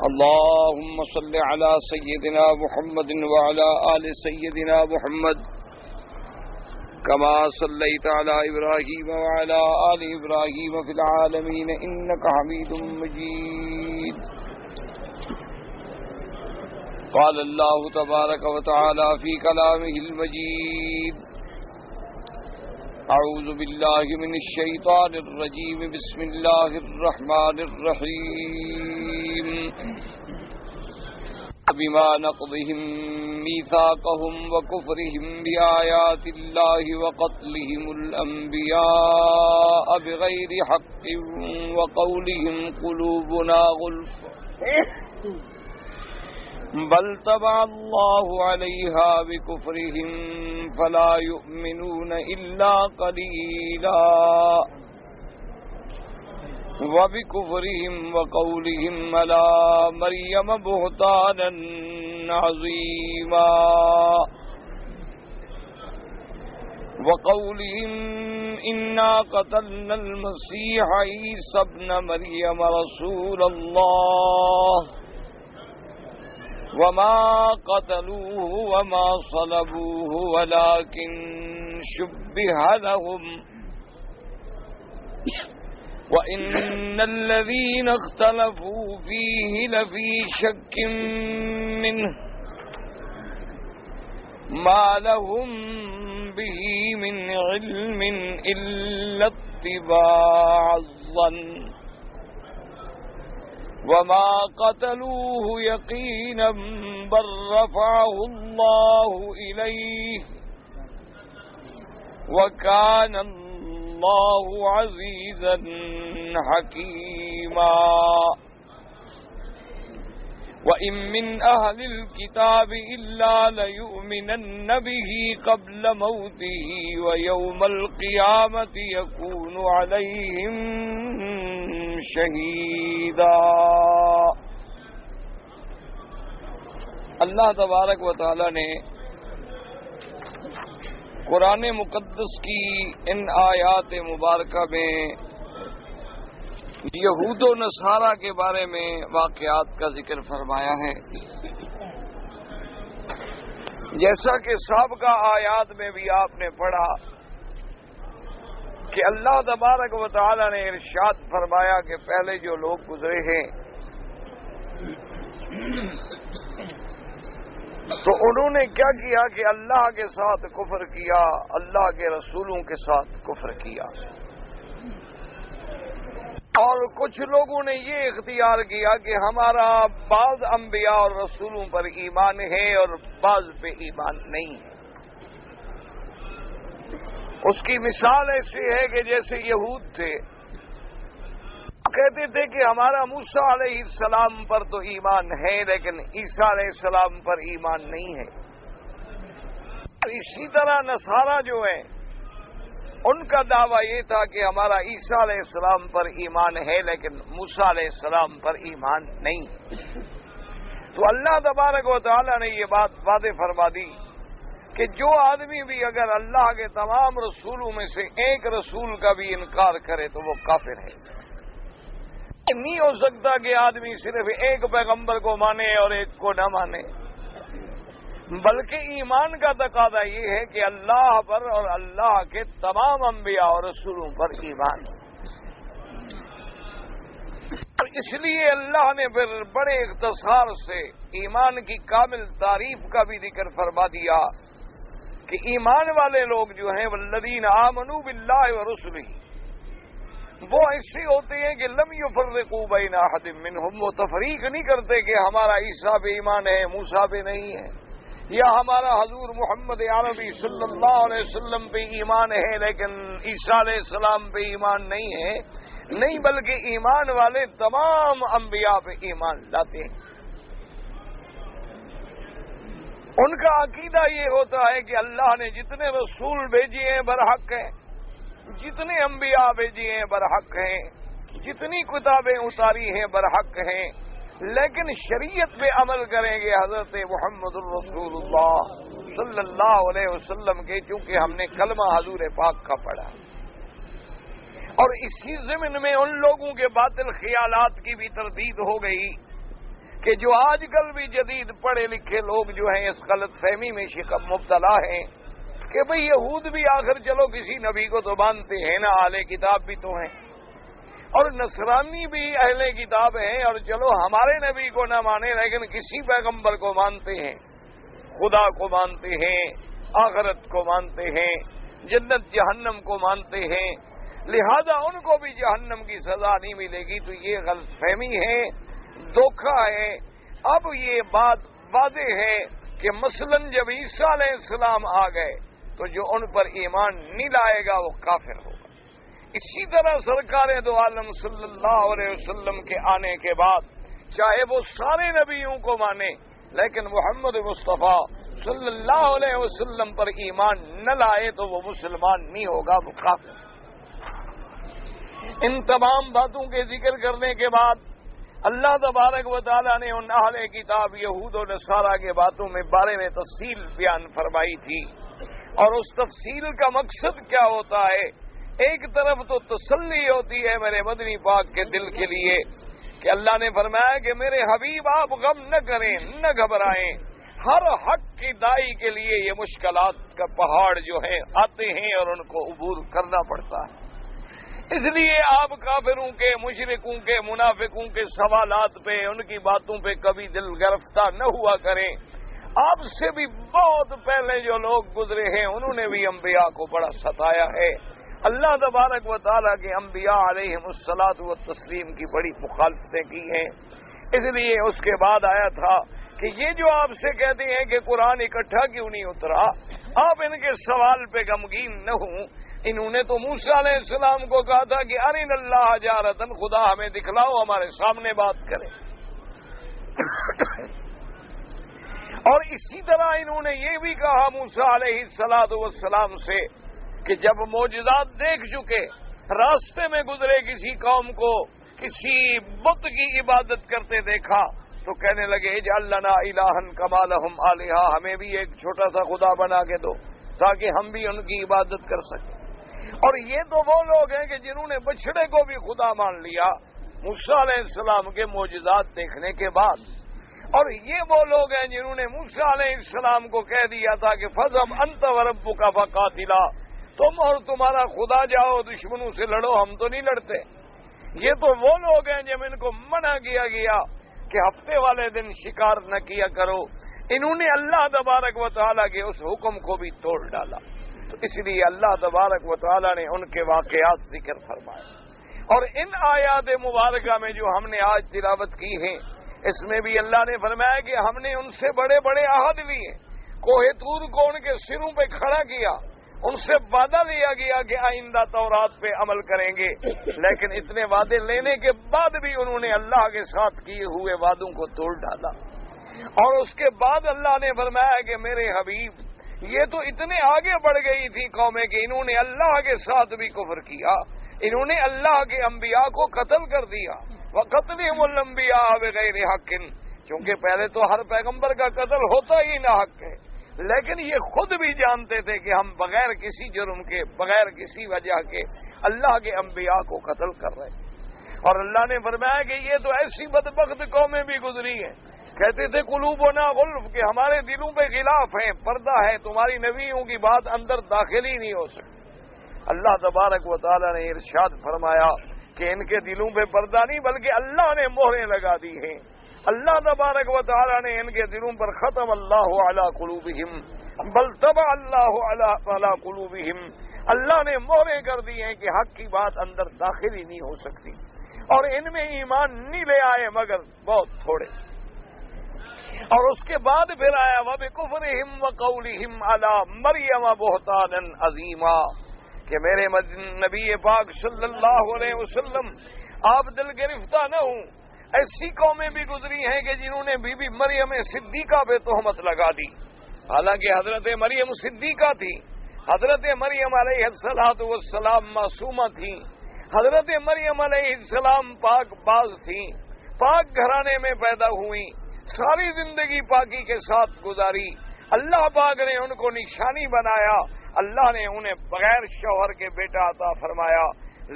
اللهم صل على سيدنا محمد وعلى آل سيدنا محمد كما صليت على إبراهيم وعلى آل إبراهيم في العالمين إنك حميد مجيد. قال الله تبارك وتعالى في كلامه المجيد: أعوذ بالله من الشيطان الرجيم بسم الله الرحمن الرحيم. بما نقضهم ميثاقهم وكفرهم بآيات الله وقتلهم الأنبياء بغير حق وقولهم قلوبنا غلف بل طبع الله عليها بكفرهم فلا يؤمنون إلا قليلا وبكفرهم وقولهم على مريم بهتانا عظيما وقولهم إنا قتلنا المسيح عيسى ابن مريم رسول الله وما قتلوه وما صلبوه ولكن شبه لهم وإن الذين اختلفوا فيه لفي شك منه ما لهم به من علم إلا اتباع الظن وما قتلوه يقينا بل رفعه الله إليه وكان الله عزيزا حكيما. وإن من أهل الكتاب إلا ليؤمنن به قبل موته ويوم القيامة يكون عليهم شہیدا. اللہ تبارک و تعالی نے قرآن مقدس کی ان آیات مبارکہ میں یہود و نصارہ کے بارے میں واقعات کا ذکر فرمایا ہے. جیسا کہ سابقہ آیات میں بھی آپ نے پڑھا کہ اللہ تبارک و تعالی نے ارشاد فرمایا کہ پہلے جو لوگ گزرے ہیں تو انہوں نے کیا کیا کہ اللہ کے ساتھ کفر کیا، اللہ کے رسولوں کے ساتھ کفر کیا. اور کچھ لوگوں نے یہ اختیار کیا کہ ہمارا بعض انبیاء اور رسولوں پر ایمان ہے اور بعض پہ ایمان نہیں ہے. اس کی مثال ایسی ہے کہ جیسے یہود تھے، کہتے تھے کہ ہمارا موسیٰ علیہ السلام پر تو ایمان ہے لیکن عیسیٰ علیہ السلام پر ایمان نہیں ہے. اسی طرح نصارہ جو ہیں ان کا دعویٰ یہ تھا کہ ہمارا عیسیٰ علیہ السلام پر ایمان ہے لیکن موسیٰ علیہ السلام پر ایمان نہیں. تو اللہ تبارک و تعالی نے یہ بات واضح فرما دی کہ جو آدمی بھی اگر اللہ کے تمام رسولوں میں سے ایک رسول کا بھی انکار کرے تو وہ کافر ہے. نہیں ہو سکتا کہ آدمی صرف ایک پیغمبر کو مانے اور ایک کو نہ مانے، بلکہ ایمان کا تقاضا یہ ہے کہ اللہ پر اور اللہ کے تمام انبیاء اور رسولوں پر ایمان. اور اس لیے اللہ نے پھر بڑے اختصار سے ایمان کی کامل تعریف کا بھی ذکر فرما دیا کہ ایمان والے لوگ جو ہیں والذین آمنوا باللہ ورسلہ، وہ ایسے ہوتے ہیں کہ لم یفرقوا بین احد منہم، وہ تفریق نہیں کرتے کہ ہمارا عیسیٰ پہ ایمان ہے موسیٰ پہ نہیں ہے، یا ہمارا حضور محمد عربی صلی اللہ علیہ وسلم پہ ایمان ہے لیکن عیسیٰ علیہ السلام پہ ایمان نہیں ہے. نہیں، بلکہ ایمان والے تمام انبیاء پہ ایمان لاتے ہیں. ان کا عقیدہ یہ ہوتا ہے کہ اللہ نے جتنے رسول بھیجے ہیں برحق ہیں، جتنے انبیاء بھیجے ہیں برحق ہیں، جتنی کتابیں اتاری ہیں برحق ہیں، لیکن شریعت پہ عمل کریں گے حضرت محمد الرسول اللہ صلی اللہ علیہ وسلم کے، چونکہ ہم نے کلمہ حضور پاک کا پڑھا. اور اسی ضمن میں ان لوگوں کے باطل خیالات کی بھی تردید ہو گئی کہ جو آج کل بھی جدید پڑھے لکھے لوگ جو ہیں اس غلط فہمی میں مبتلا ہیں کہ بھئی یہود بھی آخر چلو کسی نبی کو تو مانتے ہیں نا، اہل کتاب بھی تو ہیں، اور نصرانی بھی اہل کتاب ہیں، اور چلو ہمارے نبی کو نہ مانے لیکن کسی پیغمبر کو مانتے ہیں، خدا کو مانتے ہیں، آخرت کو مانتے ہیں، جنت جہنم کو مانتے ہیں، لہذا ان کو بھی جہنم کی سزا نہیں ملے گی۔ تو یہ غلط فہمی ہے، دھوکہ ہے۔ اب یہ بات واضح ہے کہ مثلا جب عیسیٰ علیہ السلام آ گئے تو جو ان پر ایمان نہیں لائے گا وہ کافر ہوگا۔ اسی طرح سرکار دو عالم صلی اللہ علیہ وسلم کے آنے کے بعد چاہے وہ سارے نبیوں کو مانے لیکن محمد مصطفیٰ صلی اللہ علیہ وسلم پر ایمان نہ لائے تو وہ مسلمان نہیں ہوگا، وہ کافر۔ ان تمام باتوں کے ذکر کرنے کے بعد اللہ تبارک و تعالیٰ نے ان اہل کتاب یہود و نصارہ کے باتوں میں بارے میں تفصیل بیان فرمائی تھی، اور اس تفصیل کا مقصد کیا ہوتا ہے؟ ایک طرف تو تسلی ہوتی ہے میرے مدنی پاک کے دل کے لیے کہ اللہ نے فرمایا کہ میرے حبیب آپ غم نہ کریں، نہ گھبرائیں، ہر حق کی دائی کے لیے یہ مشکلات کا پہاڑ جو ہیں آتے ہیں اور ان کو عبور کرنا پڑتا ہے۔ اس لیے آپ کافروں کے، مشرکوں کے، منافقوں کے سوالات پہ، ان کی باتوں پہ کبھی دل گرفتہ نہ ہوا کریں۔ آپ سے بھی بہت پہلے جو لوگ گزرے ہیں انہوں نے بھی انبیاء کو بڑا ستایا ہے۔ اللہ تبارک و تعالیٰ کے انبیاء علیہم الصلاۃ والتسلیم کی بڑی مخالفتیں کی ہیں۔ اس لیے اس کے بعد آیا تھا کہ یہ جو آپ سے کہتے ہیں کہ قرآن اکٹھا کیوں نہیں اترا، آپ ان کے سوال پہ غمگین نہ ہوں۔ انہوں نے تو موسیٰ علیہ السلام کو کہا تھا کہ ارنا اللہ جارتن، خدا ہمیں دکھلاؤ، ہمارے سامنے بات کرے۔ اور اسی طرح انہوں نے یہ بھی کہا موسیٰ علیہ السلام سے کہ جب معجزات دیکھ چکے، راستے میں گزرے کسی قوم کو کسی بت کی عبادت کرتے دیکھا تو کہنے لگے اجعل لنا الہا کما لہم آلہہ، ہمیں بھی ایک چھوٹا سا خدا بنا کے دو تاکہ ہم بھی ان کی عبادت کر سکیں۔ اور یہ تو وہ لوگ ہیں کہ جنہوں نے بچھڑے کو بھی خدا مان لیا موسیٰ علیہ السلام کے معجزات دیکھنے کے بعد، اور یہ وہ لوگ ہیں جنہوں نے موسیٰ علیہ السلام کو کہہ دیا تھا کہ فَذْهَبْ أَنْتَ وَرَبُّكَ فَقَاتِلَا، تم اور تمہارا خدا جاؤ دشمنوں سے لڑو، ہم تو نہیں لڑتے۔ یہ تو وہ لوگ ہیں جب ان کو منع کیا گیا کہ ہفتے والے دن شکار نہ کیا کرو، انہوں نے اللہ تبارک و تعالیٰ کے اس حکم کو بھی توڑ ڈالا۔ تو اس لیے اللہ تبارک و تعالیٰ نے ان کے واقعات ذکر فرمائے، اور ان آیات مبارکہ میں جو ہم نے آج تلاوت کی ہیں اس میں بھی اللہ نے فرمایا کہ ہم نے ان سے بڑے بڑے عہد لیے، کوہ طور کو ان کے سروں پہ کھڑا کیا، ان سے وعدہ لیا گیا کہ آئندہ تورات پہ عمل کریں گے، لیکن اتنے وعدے لینے کے بعد بھی انہوں نے اللہ کے ساتھ کیے ہوئے وعدوں کو توڑ ڈالا۔ اور اس کے بعد اللہ نے فرمایا کہ میرے حبیب یہ تو اتنے آگے بڑھ گئی تھی قومیں کہ انہوں نے اللہ کے ساتھ بھی کفر کیا، انہوں نے اللہ کے انبیاء کو قتل کر دیا، وَقَتْلِهِمُ الْأَنْبِيَاءَ بِغَيْرِ حَقٍّ، چونکہ پہلے تو ہر پیغمبر کا قتل ہوتا ہی نہ حق ہے، لیکن یہ خود بھی جانتے تھے کہ ہم بغیر کسی جرم کے، بغیر کسی وجہ کے اللہ کے انبیاء کو قتل کر رہے ہیں۔ اور اللہ نے فرمایا کہ یہ تو ایسی بدبخت قومیں بھی گزری ہیں، کہتے تھے قلوبنا غلف، کہ ہمارے دلوں پہ غلاف ہیں، پردہ ہے، تمہاری نبیوں کی بات اندر داخل ہی نہیں ہو سکتی۔ اللہ تبارک و تعالیٰ نے ارشاد فرمایا کہ ان کے دلوں پہ پردہ نہیں بلکہ اللہ نے مہریں لگا دی ہیں۔ اللہ تبارک و تعالیٰ نے ان کے دلوں پر ختم اللہ علی قلوبہم بل طبع اللہ علی قلوبہم، اللہ نے مہریں کر دی ہیں کہ حق کی بات اندر داخل ہی نہیں ہو سکتی، اور ان میں ایمان نہیں لے آئے مگر بہت تھوڑے۔ اور اس کے بعد پھر آیا وَبِكُفْرِهِمْ وَقَوْلِهِمْ عَلَى مَرْيَمَ بُهْتَانًا عَظِيمًا، کہ میرے نبی پاک صلی اللہ علیہ وسلم آپ دل گرفتہ نہ ہوں، ایسی قومیں بھی گزری ہیں کہ جنہوں نے بی بی مریم صدیقہ پہ تہمت لگا دی، حالانکہ حضرت مریم صدیقہ تھی، حضرت مریم علیہ السلام معصومہ تھی، حضرت مریم علیہ السلام پاک باز تھی، پاک گھرانے میں پیدا ہوئی، ساری زندگی پاکی کے ساتھ گزاری، اللہ پاک نے ان کو نشانی بنایا، اللہ نے انہیں بغیر شوہر کے بیٹا عطا فرمایا،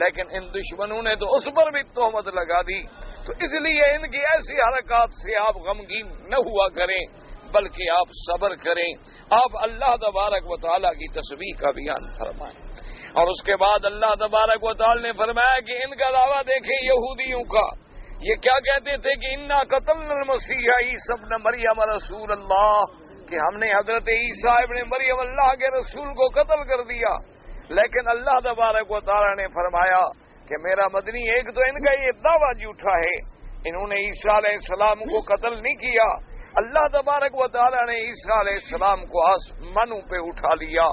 لیکن ان دشمنوں نے تو اس پر بھی تہمت لگا دی، تو اس لیے ان کی ایسی حرکات سے آپ غمگین نہ ہوا کریں، بلکہ آپ صبر کریں، آپ اللہ تبارک و تعالیٰ کی تسبیح کا بیان فرمائیں۔ اور اس کے بعد اللہ تبارک و تعالیٰ نے فرمایا کہ ان کا دعویٰ دیکھیں یہودیوں کا، یہ کیا کہتے تھے کہ انا قتلنا المسیح عیسی ابن مریم رسول اللہ، کہ ہم نے حضرت عیسیٰ ابن مریم اللہ کے رسول کو قتل کر دیا۔ لیکن اللہ تبارک و تعالیٰ نے فرمایا کہ میرا مدنی، ایک تو ان کا یہ دعویٰ جھوٹا ہے، انہوں نے عیسیٰ علیہ السلام کو قتل نہیں کیا، اللہ تبارک و تعالیٰ نے عیسیٰ علیہ السلام کو آسمانوں پہ اٹھا لیا،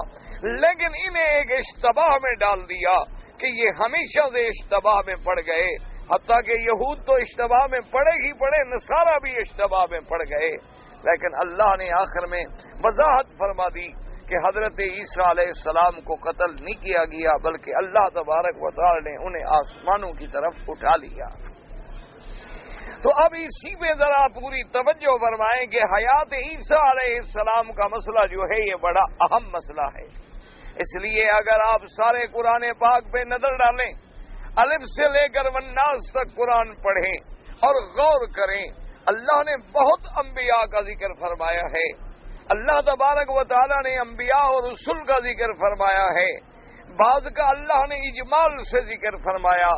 لیکن انہیں ایک اشتباہ میں ڈال دیا کہ یہ ہمیشہ سے اشتباہ میں پڑ گئے، حتیٰ کہ یہود تو اشتباہ میں پڑے ہی پڑے، نصارہ بھی اشتباہ میں پڑ گئے۔ لیکن اللہ نے آخر میں وضاحت فرما دی کہ حضرت عیسیٰ علیہ السلام کو قتل نہیں کیا گیا، بلکہ اللہ تبارک و تعالی نے انہیں آسمانوں کی طرف اٹھا لیا۔ تو اب اسی پہ ذرا پوری توجہ فرمائیں کہ حیات عیسیٰ علیہ السلام کا مسئلہ جو ہے یہ بڑا اہم مسئلہ ہے۔ اس لیے اگر آپ سارے قرآن پاک پہ نظر ڈالیں، الف سے لے کر والناس تک قرآن پڑھیں اور غور کریں، اللہ نے بہت انبیاء کا ذکر فرمایا ہے، اللہ تبارک و تعالیٰ نے انبیاء اور رسول کا ذکر فرمایا ہے، بعض کا اللہ نے اجمال سے ذکر فرمایا،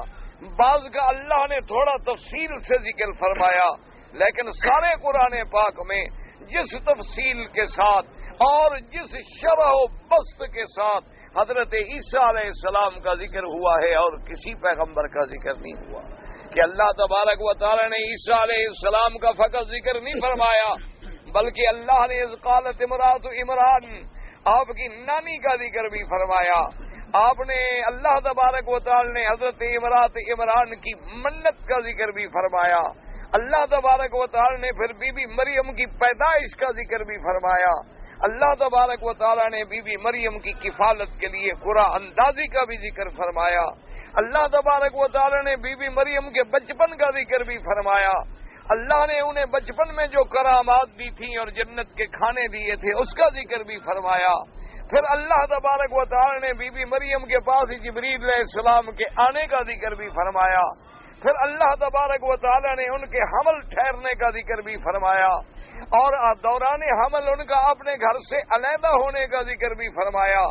بعض کا اللہ نے تھوڑا تفصیل سے ذکر فرمایا، لیکن سارے قرآن پاک میں جس تفصیل کے ساتھ اور جس شرح و بسط کے ساتھ حضرت عیسیٰ علیہ السلام کا ذکر ہوا ہے اور کسی پیغمبر کا ذکر نہیں ہوا، کہ اللہ تبارک و تعالی نے عیسیٰ علیہ السلام کا فقط ذکر نہیں فرمایا، بلکہ اللہ نے اذ قالت امرأۃ عمران، آپ کی نانی کا ذکر بھی فرمایا، آپ نے اللہ تبارک و تعالی نے حضرت امرأۃ عمران کی منت کا ذکر بھی فرمایا، اللہ تبارک و تعالی نے پھر بی بی مریم کی پیدائش کا ذکر بھی فرمایا، اللہ تبارک و تعالی نے بی بی مریم کی کفالت کے لیے قرآن اندازی کا بھی ذکر فرمایا، اللہ تبارک و تعالی نے بی بی مریم کے بچپن کا ذکر بھی فرمایا، اللہ نے انہیں بچپن میں جو کرامات دی تھیں اور جنت کے کھانے دیے تھے اس کا ذکر بھی فرمایا، پھر اللہ تبارک و تعالی نے بی بی مریم کے پاس جبریل علیہ السلام کے آنے کا ذکر بھی فرمایا، پھر اللہ تبارک و تعالی نے ان کے حمل ٹھہرنے کا ذکر بھی فرمایا، اور دوران حمل ان کا اپنے گھر سے علیحدہ ہونے کا ذکر بھی فرمایا،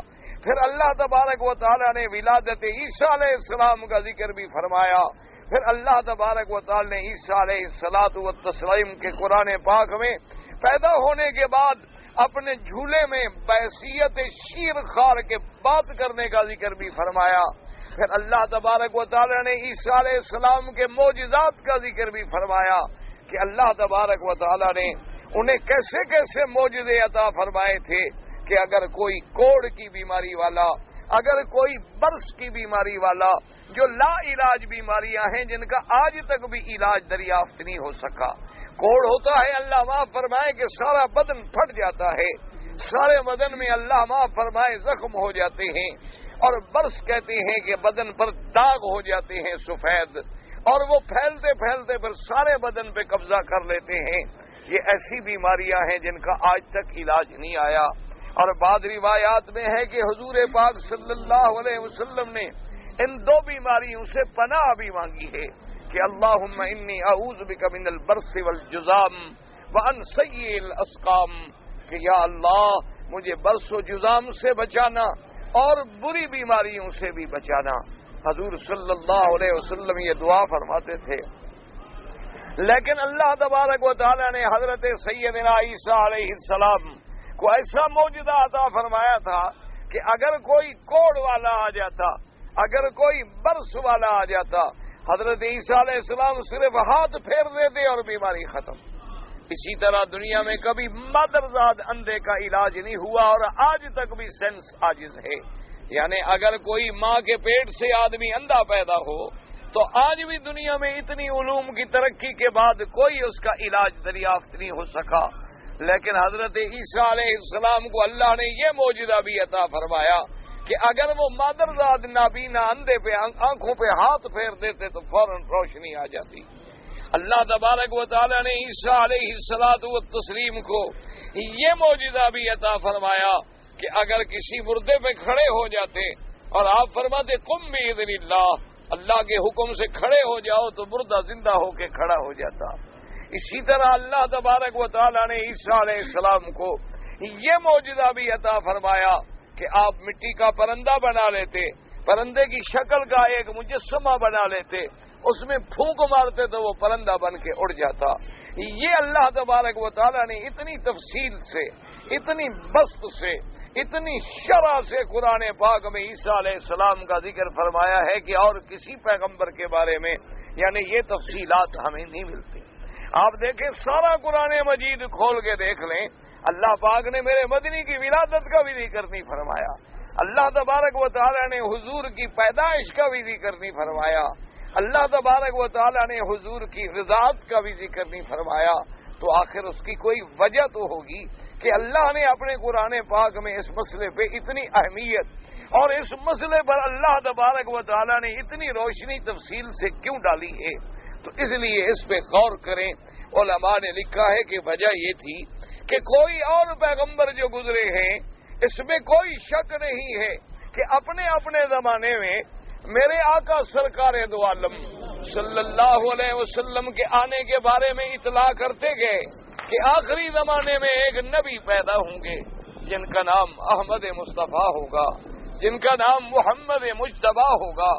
پھر اللہ تبارک و تعالی نے ولادت عیسیٰ علیہ السلام کا ذکر بھی فرمایا، پھر اللہ تبارک و تعالی نے عیسیٰ علیہ السلام کے قرآن پاک میں پیدا ہونے کے بعد اپنے جھولے میں بحیثیت شیر خار کے بات کرنے کا ذکر بھی فرمایا، پھر اللہ تبارک و تعالی نے عیسیٰ علیہ السلام کے معجزات کا ذکر بھی فرمایا کہ اللہ تبارک و تعالی نے انہیں کیسے کیسے معجزے عطا فرمائے تھے کہ اگر کوئی کوڑ کی بیماری والا، اگر کوئی برس کی بیماری والا، جو لا علاج بیماریاں ہیں جن کا آج تک بھی علاج دریافت نہیں ہو سکا، کوڑ ہوتا ہے اللہ معاف فرمائے کہ سارا بدن پھٹ جاتا ہے، سارے بدن میں اللہ معاف فرمائے زخم ہو جاتے ہیں، اور برس کہتے ہیں کہ بدن پر داغ ہو جاتے ہیں سفید، اور وہ پھیلتے پھیلتے پھر سارے بدن پہ قبضہ کر لیتے ہیں، یہ ایسی بیماریاں ہیں جن کا آج تک علاج نہیں آیا۔ اور بعض روایات میں ہے کہ حضور پاک صلی اللہ علیہ وسلم نے ان دو بیماریوں سے پناہ بھی مانگی ہے کہ اللہم انی اعوذ بک من البرص والجذام وان سیء الاسقام، کہ یا اللہ مجھے برص و جذام سے بچانا اور بری بیماریوں سے بھی بچانا۔ حضور صلی اللہ علیہ وسلم یہ دعا فرماتے تھے، لیکن اللہ تبارک و تعالی نے حضرت سیدنا عیسیٰ علیہ السلام کو ایسا معجزہ عطا فرمایا تھا کہ اگر کوئی کوڑ والا آ جاتا، اگر کوئی برس والا آ جاتا، حضرت عیسیٰ علیہ السلام صرف ہاتھ پھیر دیتے اور بیماری ختم۔ اسی طرح دنیا میں کبھی مادرزاد اندھے کا علاج نہیں ہوا اور آج تک بھی سینس عاجز ہے، یعنی اگر کوئی ماں کے پیٹ سے آدمی اندھا پیدا ہو تو آج بھی دنیا میں اتنی علوم کی ترقی کے بعد کوئی اس کا علاج دریافت نہیں ہو سکا، لیکن حضرت عیسیٰ علیہ السلام کو اللہ نے یہ معجزہ بھی عطا فرمایا کہ اگر وہ مادرزاد نابینا اندھے پہ آنکھوں پہ ہاتھ پھیر دیتے تو فوراً روشنی آ جاتی۔ اللہ تبارک و تعالی نے عیسیٰ علیہ السلام کو یہ معجزہ بھی عطا فرمایا کہ اگر کسی مردے پہ کھڑے ہو جاتے اور آپ فرماتے قم باذن اللہ، اللہ کے حکم سے کھڑے ہو جاؤ تو مردہ زندہ ہو کے کھڑا ہو جاتا۔ اسی طرح اللہ تبارک و تعالیٰ نے عیسیٰ علیہ السلام کو یہ معجزہ بھی عطا فرمایا کہ آپ مٹی کا پرندہ بنا لیتے، پرندے کی شکل کا ایک مجسمہ بنا لیتے، اس میں پھونک مارتے تو وہ پرندہ بن کے اڑ جاتا۔ یہ اللہ تبارک و تعالیٰ نے اتنی تفصیل سے، اتنی بسط سے، اتنی شرح سے قرآن پاک میں عیسیٰ علیہ السلام کا ذکر فرمایا ہے کہ اور کسی پیغمبر کے بارے میں یعنی یہ تفصیلات ہمیں نہیں ملتی۔ آپ دیکھیں سارا قرآن مجید کھول کے دیکھ لیں، اللہ پاک نے میرے مدنی کی ولادت کا بھی ذکر نہیں فرمایا، اللہ تبارک و تعالیٰ نے حضور کی پیدائش کا بھی ذکر نہیں فرمایا، اللہ تبارک و تعالیٰ نے حضور کی رضاعت کا بھی ذکر نہیں فرمایا۔ تو آخر اس کی کوئی وجہ تو ہوگی کہ اللہ نے اپنے قرآن پاک میں اس مسئلے پہ اتنی اہمیت اور اس مسئلے پر اللہ تبارک و تعالیٰ نے اتنی روشنی تفصیل سے کیوں ڈالی ہے۔ تو اس لیے اس پہ غور کریں۔ علماء نے لکھا ہے کہ وجہ یہ تھی کہ کوئی اور پیغمبر جو گزرے ہیں اس میں کوئی شک نہیں ہے کہ اپنے اپنے زمانے میں میرے آقا سرکار دو عالم صلی اللہ علیہ وسلم کے آنے کے بارے میں اطلاع کرتے گئے کہ آخری زمانے میں ایک نبی پیدا ہوں گے جن کا نام احمد مصطفیٰ ہوگا، جن کا نام محمد مجتبی ہوگا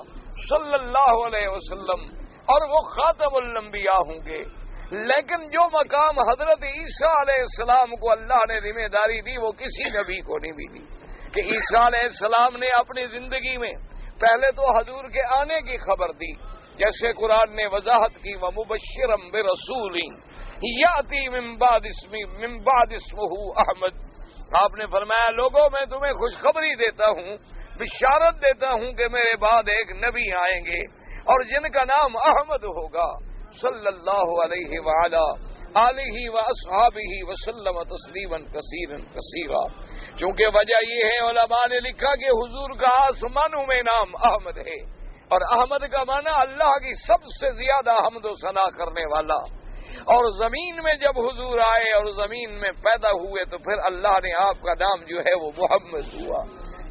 صلی اللہ علیہ وسلم، اور وہ خاتم الانبیاء ہوں گے۔ لیکن جو مقام حضرت عیسیٰ علیہ السلام کو اللہ نے ذمہ داری دی وہ کسی نبی کو نہیں ملی کہ عیسیٰ علیہ السلام نے اپنی زندگی میں پہلے تو حضور کے آنے کی خبر دی، جیسے قرآن نے وضاحت کی وَمُبَشِّرًا بِرَسُولٍ یَأْتِی مِن بَعْدِ اسْمُهُ احمد۔ آپ نے فرمایا لوگوں میں تمہیں خوشخبری دیتا ہوں، بشارت دیتا ہوں کہ میرے بعد ایک نبی آئیں گے اور جن کا نام احمد ہوگا صلی اللہ علیہ وعلا آلہ واصحابہ وسلم تسلیما کثیرا کثیرا۔ چونکہ وجہ یہ ہے علماء نے لکھا کہ حضور کا آسمانوں میں نام احمد ہے، اور احمد کا معنی اللہ کی سب سے زیادہ حمد و ثنا کرنے والا، اور زمین میں جب حضور آئے اور زمین میں پیدا ہوئے تو پھر اللہ نے آپ کا نام جو ہے وہ محمد ہوا،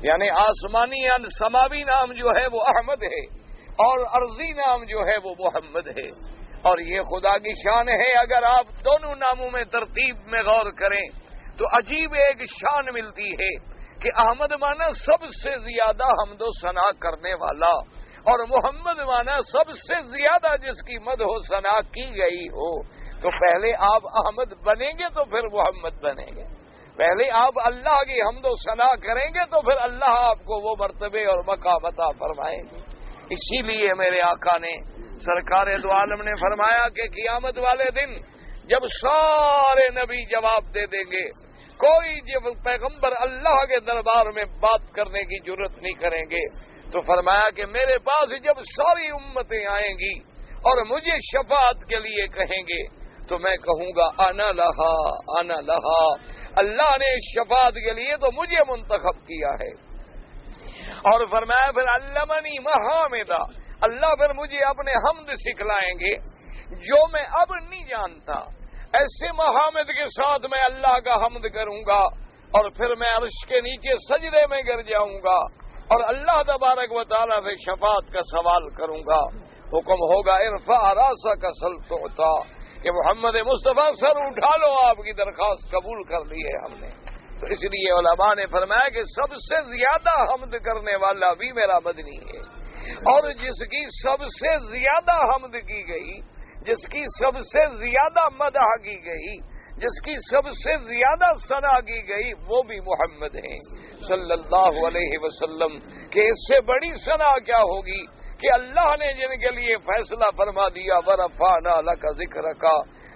یعنی آسمانی سماوی نام جو ہے وہ احمد ہے اور ارضی نام جو ہے وہ محمد ہے۔ اور یہ خدا کی شان ہے، اگر آپ دونوں ناموں میں ترتیب میں غور کریں تو عجیب ایک شان ملتی ہے کہ احمد مانا سب سے زیادہ حمد و ثنا کرنے والا، اور محمد مانا سب سے زیادہ جس کی مدح و ثنا کی گئی ہو۔ تو پہلے آپ احمد بنیں گے تو پھر محمد بنیں گے، پہلے آپ اللہ کی حمد و ثنا کریں گے تو پھر اللہ آپ کو وہ مرتبے اور مقام عطا فرمائیں گے۔ اسی لیے میرے آقا نے سرکار دو عالم نے فرمایا کہ قیامت والے دن جب سارے نبی جواب دے دیں گے، کوئی جب پیغمبر اللہ کے دربار میں بات کرنے کی جرت نہیں کریں گے، تو فرمایا کہ میرے پاس جب ساری امتیں آئیں گی اور مجھے شفاعت کے لیے کہیں گے تو میں کہوں گا انا لہا انا لہا، اللہ نے شفاعت کے لیے تو مجھے منتخب کیا ہے۔ اور فرمایا پھر علمنی محامدہ، اللہ پھر مجھے اپنے حمد سکھلائیں گے جو میں اب نہیں جانتا، ایسے محامد کے ساتھ میں اللہ کا حمد کروں گا، اور پھر میں عرش کے نیچے سجدے میں گر جاؤں گا اور اللہ تبارک و تعالیٰ سے شفاعت کا سوال کروں گا۔ حکم ہوگا ارفع راسک سل تعطا، کہ محمد مصطفیٰ سر اٹھا لو، آپ کی درخواست قبول کر لی ہے ہم نے۔ تو اس لیے علماء نے فرمایا کہ سب سے زیادہ حمد کرنے والا بھی میرا مدنی ہے، اور جس کی سب سے زیادہ حمد کی گئی، جس کی سب سے زیادہ مدح کی گئی، جس کی سب سے زیادہ ثنا کی گئی وہ بھی محمد ہیں صلی اللہ علیہ وسلم۔ کہ اس سے بڑی ثنا کیا ہوگی کہ اللہ نے جن کے لیے فیصلہ فرما دیا ورفعنا لک ذکرک،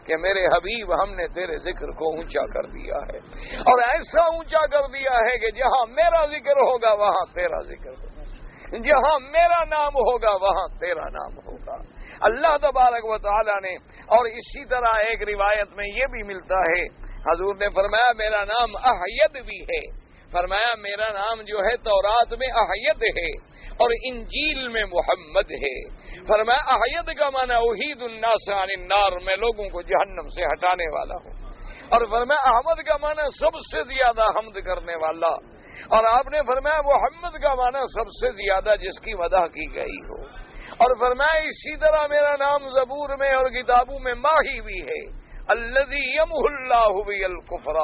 کہ میرے حبیب ہم نے تیرے ذکر کو اونچا کر دیا ہے، اور ایسا اونچا کر دیا ہے کہ جہاں میرا ذکر ہوگا وہاں تیرا ذکر ہوگا، جہاں میرا نام ہوگا وہااں تیرا نام ہوگا۔ اللہ تبارک و تعالی نے، اور اسی طرح ایک روایت میں یہ بھی ملتا ہے، حضور نے فرمایا میرا نام احید بھی ہے، فرمایا میرا نام جو ہے تورات میں احید ہے اور انجیل میں محمد ہے۔ فرمایا احید کا معنی احید الناس عن النار، میں لوگوں کو جہنم سے ہٹانے والا ہوں، اور فرمایا احمد کا معنی سب سے زیادہ حمد کرنے والا، اور آپ نے فرمایا محمد کا معنی سب سے زیادہ جس کی مدح کی گئی ہو۔ اور فرمایا اسی طرح میرا نام زبور میں اور کتابوں میں ماہی بھی ہے، الذی یمحو اللہ بہ الکفر،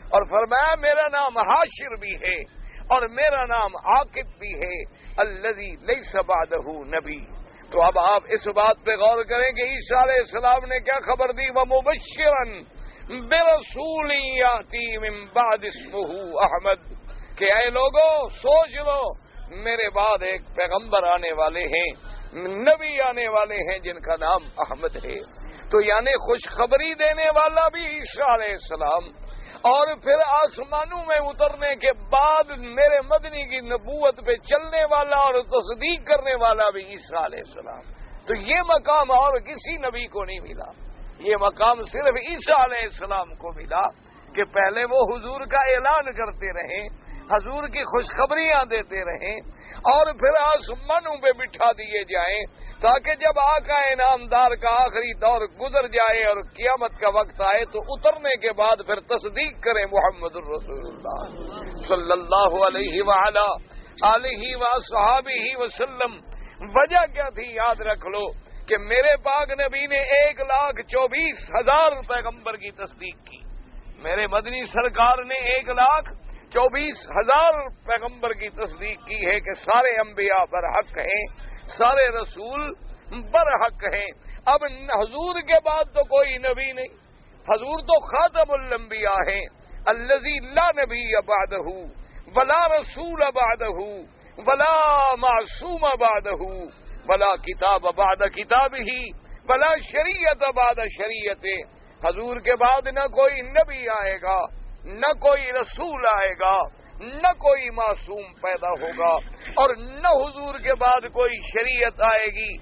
اور فرمایا میرا نام حاشر بھی ہے اور میرا نام عاقب بھی ہے، الذی لیس بعدہ نبی۔ تو اب آپ اس بات پہ غور کریں کہ عیسیٰ علیہ السلام نے کیا خبر دی، وَمُبَشِّرًا بِرَسُولٍ یَأْتِی مِن بَعْدِ اسْمُهُ احمد، کہ اے لوگو سوچ لو میرے بعد ایک پیغمبر آنے والے ہیں، نبی آنے والے ہیں جن کا نام احمد ہے۔ تو یعنی خوشخبری دینے والا بھی عیسیٰ علیہ السلام، اور پھر آسمانوں میں اترنے کے بعد میرے مدنی کی نبوت پہ چلنے والا اور تصدیق کرنے والا بھی عیسیٰ علیہ السلام۔ تو یہ مقام اور کسی نبی کو نہیں ملا، یہ مقام صرف عیسیٰ علیہ السلام کو ملا کہ پہلے وہ حضور کا اعلان کرتے رہیں، حضور کی خوشخبریاں دیتے رہیں، اور پھر آسمانوں پہ بٹھا دیے جائیں تاکہ جب آقا انعامدار کا آخری دور گزر جائے اور قیامت کا وقت آئے تو اترنے کے بعد پھر تصدیق کریں محمد الرسول اللہ صلی اللہ علیہ وآلہ آلہ وصحابہ وسلم۔ وجہ کیا تھی یاد رکھ لو کہ میرے پاک نبی نے 1,24,000 پیغمبر کی تصدیق کی، میرے مدنی سرکار نے 1,24,000 پیغمبر کی تصدیق کی ہے کہ سارے انبیاء برحق ہیں، سارے رسول برحق ہیں۔ اب حضور کے بعد تو کوئی نبی نہیں، حضور تو خاتم الانبیاء ہیں، الذی لا نبی بعدہ ولا رسول بعدہ ولا معصوم بعدہ ولا کتاب بعد کتابہ ولا شریعت بعد شریعت۔ حضور کے بعد نہ کوئی نبی آئے گا، نہ کوئی رسول آئے گا، نہ کوئی معصوم پیدا ہوگا، اور نہ حضور کے بعد کوئی شریعت آئے گی،